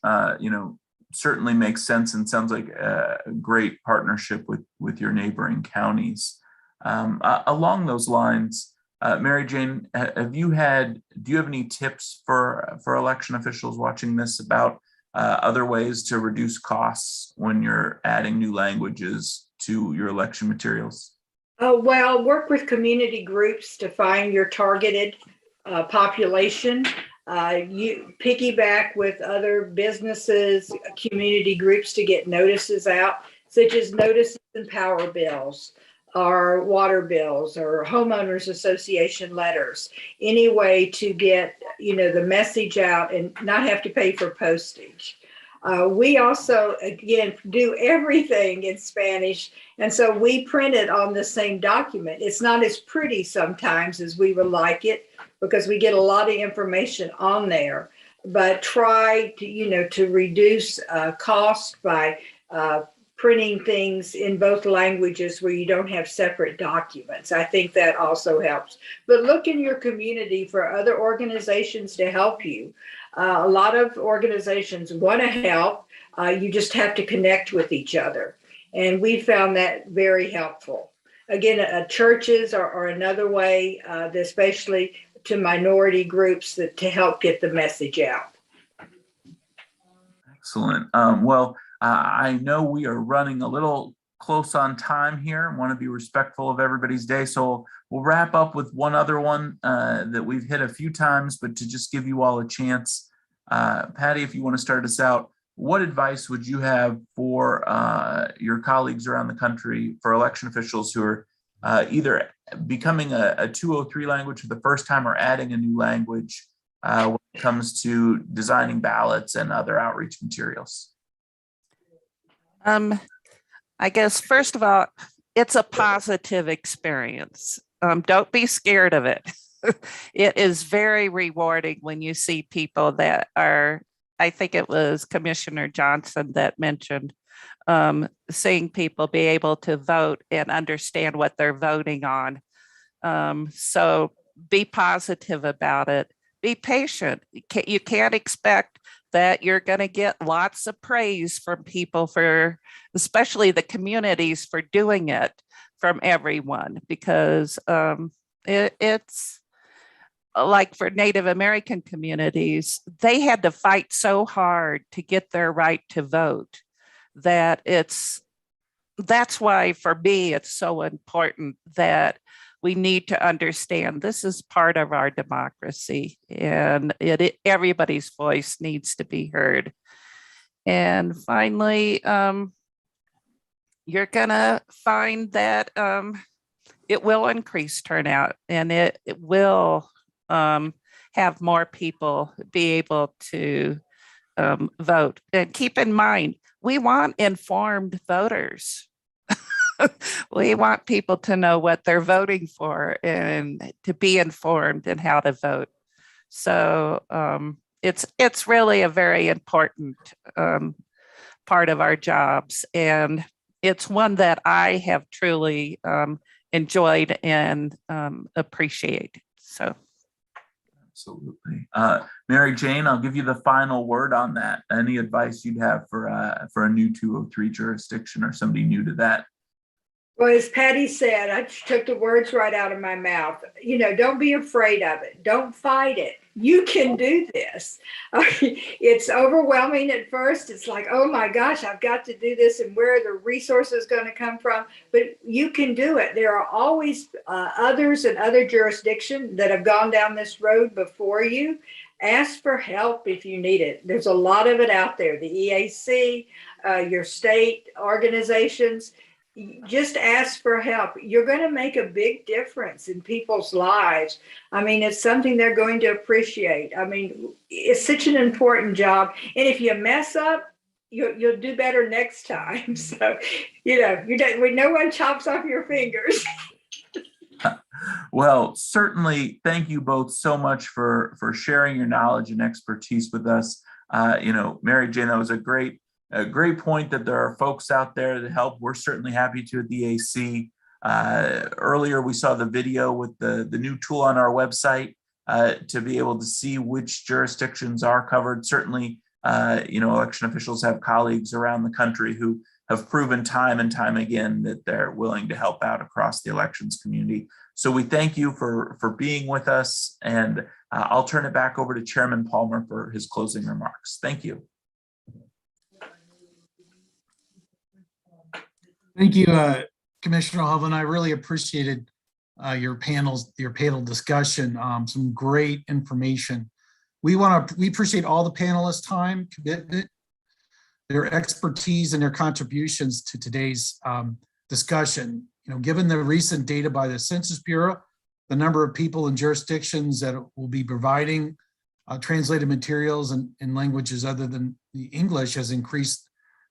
certainly makes sense and sounds like a great partnership with your neighboring counties. Along those lines, Mary Jane, do you have any tips for election officials watching this about other ways to reduce costs when you're adding new languages to your election materials? Well, work with community groups to find your targeted population. You piggyback with other businesses, community groups to get notices out, such as notices and power bills, or water bills, or homeowners association letters. Any way to get the message out and not have to pay for postage. We also, again, do everything in Spanish, and so we print it on the same document. It's not as pretty sometimes as we would like it, because we get a lot of information on there, but try to reduce cost by printing things in both languages where you don't have separate documents. I think that also helps. But look in your community for other organizations to help you. A lot of organizations want to help. You just have to connect with each other. And we found that very helpful. Again, churches are another way, especially to minority groups, to help get the message out. Excellent. Well, I know we are running a little close on time here. I want to be respectful of everybody's day. So we'll wrap up with one other one that we've hit a few times, but to just give you all a chance. Patty, if you want to start us out, what advice would you have for your colleagues around the country, for election officials who are either becoming a 203 language for the first time or adding a new language when it comes to designing ballots and other outreach materials? I guess, first of all, it's a positive experience. Don't be scared of it. It is very rewarding when you see people that are, I think it was Commissioner Johnson that mentioned, seeing people be able to vote and understand what they're voting on. So be positive about it. Be patient. You can't expect that you're going to get lots of praise from people, for especially the communities, for doing it from everyone, because it's like for Native American communities, they had to fight so hard to get their right to vote that that's why for me it's so important that we need to understand this is part of our democracy, and everybody's voice needs to be heard. And finally, you're gonna find that it will increase turnout, and it will have more people be able to vote. And keep in mind, we want informed voters. We want people to know what they're voting for and to be informed in how to vote. So it's really a very important part of our jobs, and it's one that I have truly enjoyed and appreciate. So. Absolutely. Mary Jane, I'll give you the final word on that. Any advice you'd have for a new 203 jurisdiction or somebody new to that? Well, as Patty said, I took the words right out of my mouth. Don't be afraid of it. Don't fight it. You can do this. It's overwhelming at first. It's like, oh my gosh, I've got to do this, and where are the resources going to come from? But you can do it. There are always others in other jurisdictions that have gone down this road before you. Ask for help if you need it. There's a lot of it out there. The EAC, your state organizations. Just ask for help. You're going to make a big difference in people's lives. I mean, it's something they're going to appreciate. I mean, it's such an important job. And if you mess up, you'll do better next time. So, no one chops off your fingers. Well, certainly, thank you both so much for sharing your knowledge and expertise with us. Mary Jane, that was a great point that there are folks out there to help. We're certainly happy to at the EAC. Earlier, we saw the video with the new tool on our website to be able to see which jurisdictions are covered. Certainly, election officials have colleagues around the country who have proven time and time again that they're willing to help out across the elections community. So we thank you for being with us, and I'll turn it back over to Chairman Palmer for his closing remarks. Thank you. Thank you, Commissioner Hovland. I really appreciated your panel discussion. Some great information. We appreciate all the panelists' time, commitment, their expertise, and their contributions to today's discussion. Given the recent data by the Census Bureau, the number of people in jurisdictions that will be providing translated materials in languages other than the English has increased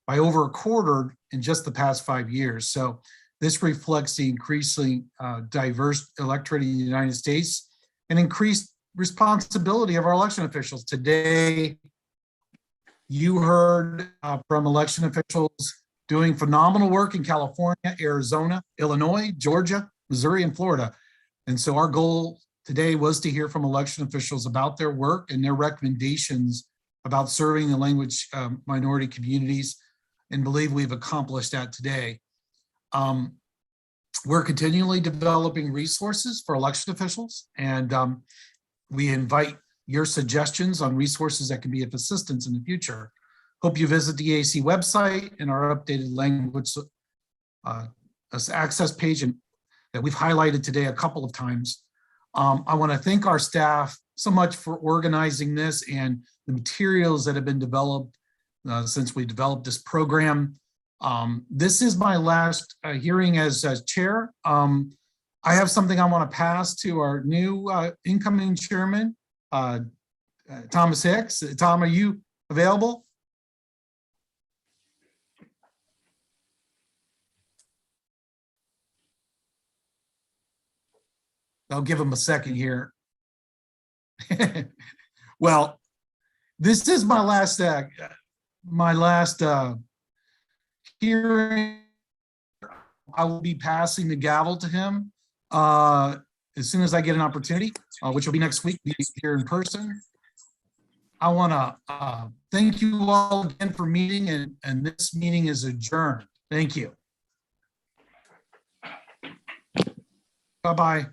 by over a quarter in just the past 5 years. So this reflects the increasingly diverse electorate in the United States and increased responsibility of our election officials. Today, you heard from election officials doing phenomenal work in California, Arizona, Illinois, Georgia, Missouri, and Florida. And so our goal today was to hear from election officials about their work and their recommendations about serving the language minority communities, and believe we've accomplished that today. We're continually developing resources for election officials, and we invite your suggestions on resources that can be of assistance in the future. Hope you visit the EAC website and our updated language access page that we've highlighted today a couple of times. I want to thank our staff so much for organizing this and the materials that have been developed since we developed this program. This is my last hearing as chair. I have something I want to pass to our new incoming chairman, Thomas Hicks. Tom, are you available? I'll give him a second here. Well, this is my last hearing. I will be passing the gavel to him as soon as I get an opportunity, which will be next week, here in person. I want to thank you all again for meeting, and this meeting is adjourned. Thank you. Bye-bye.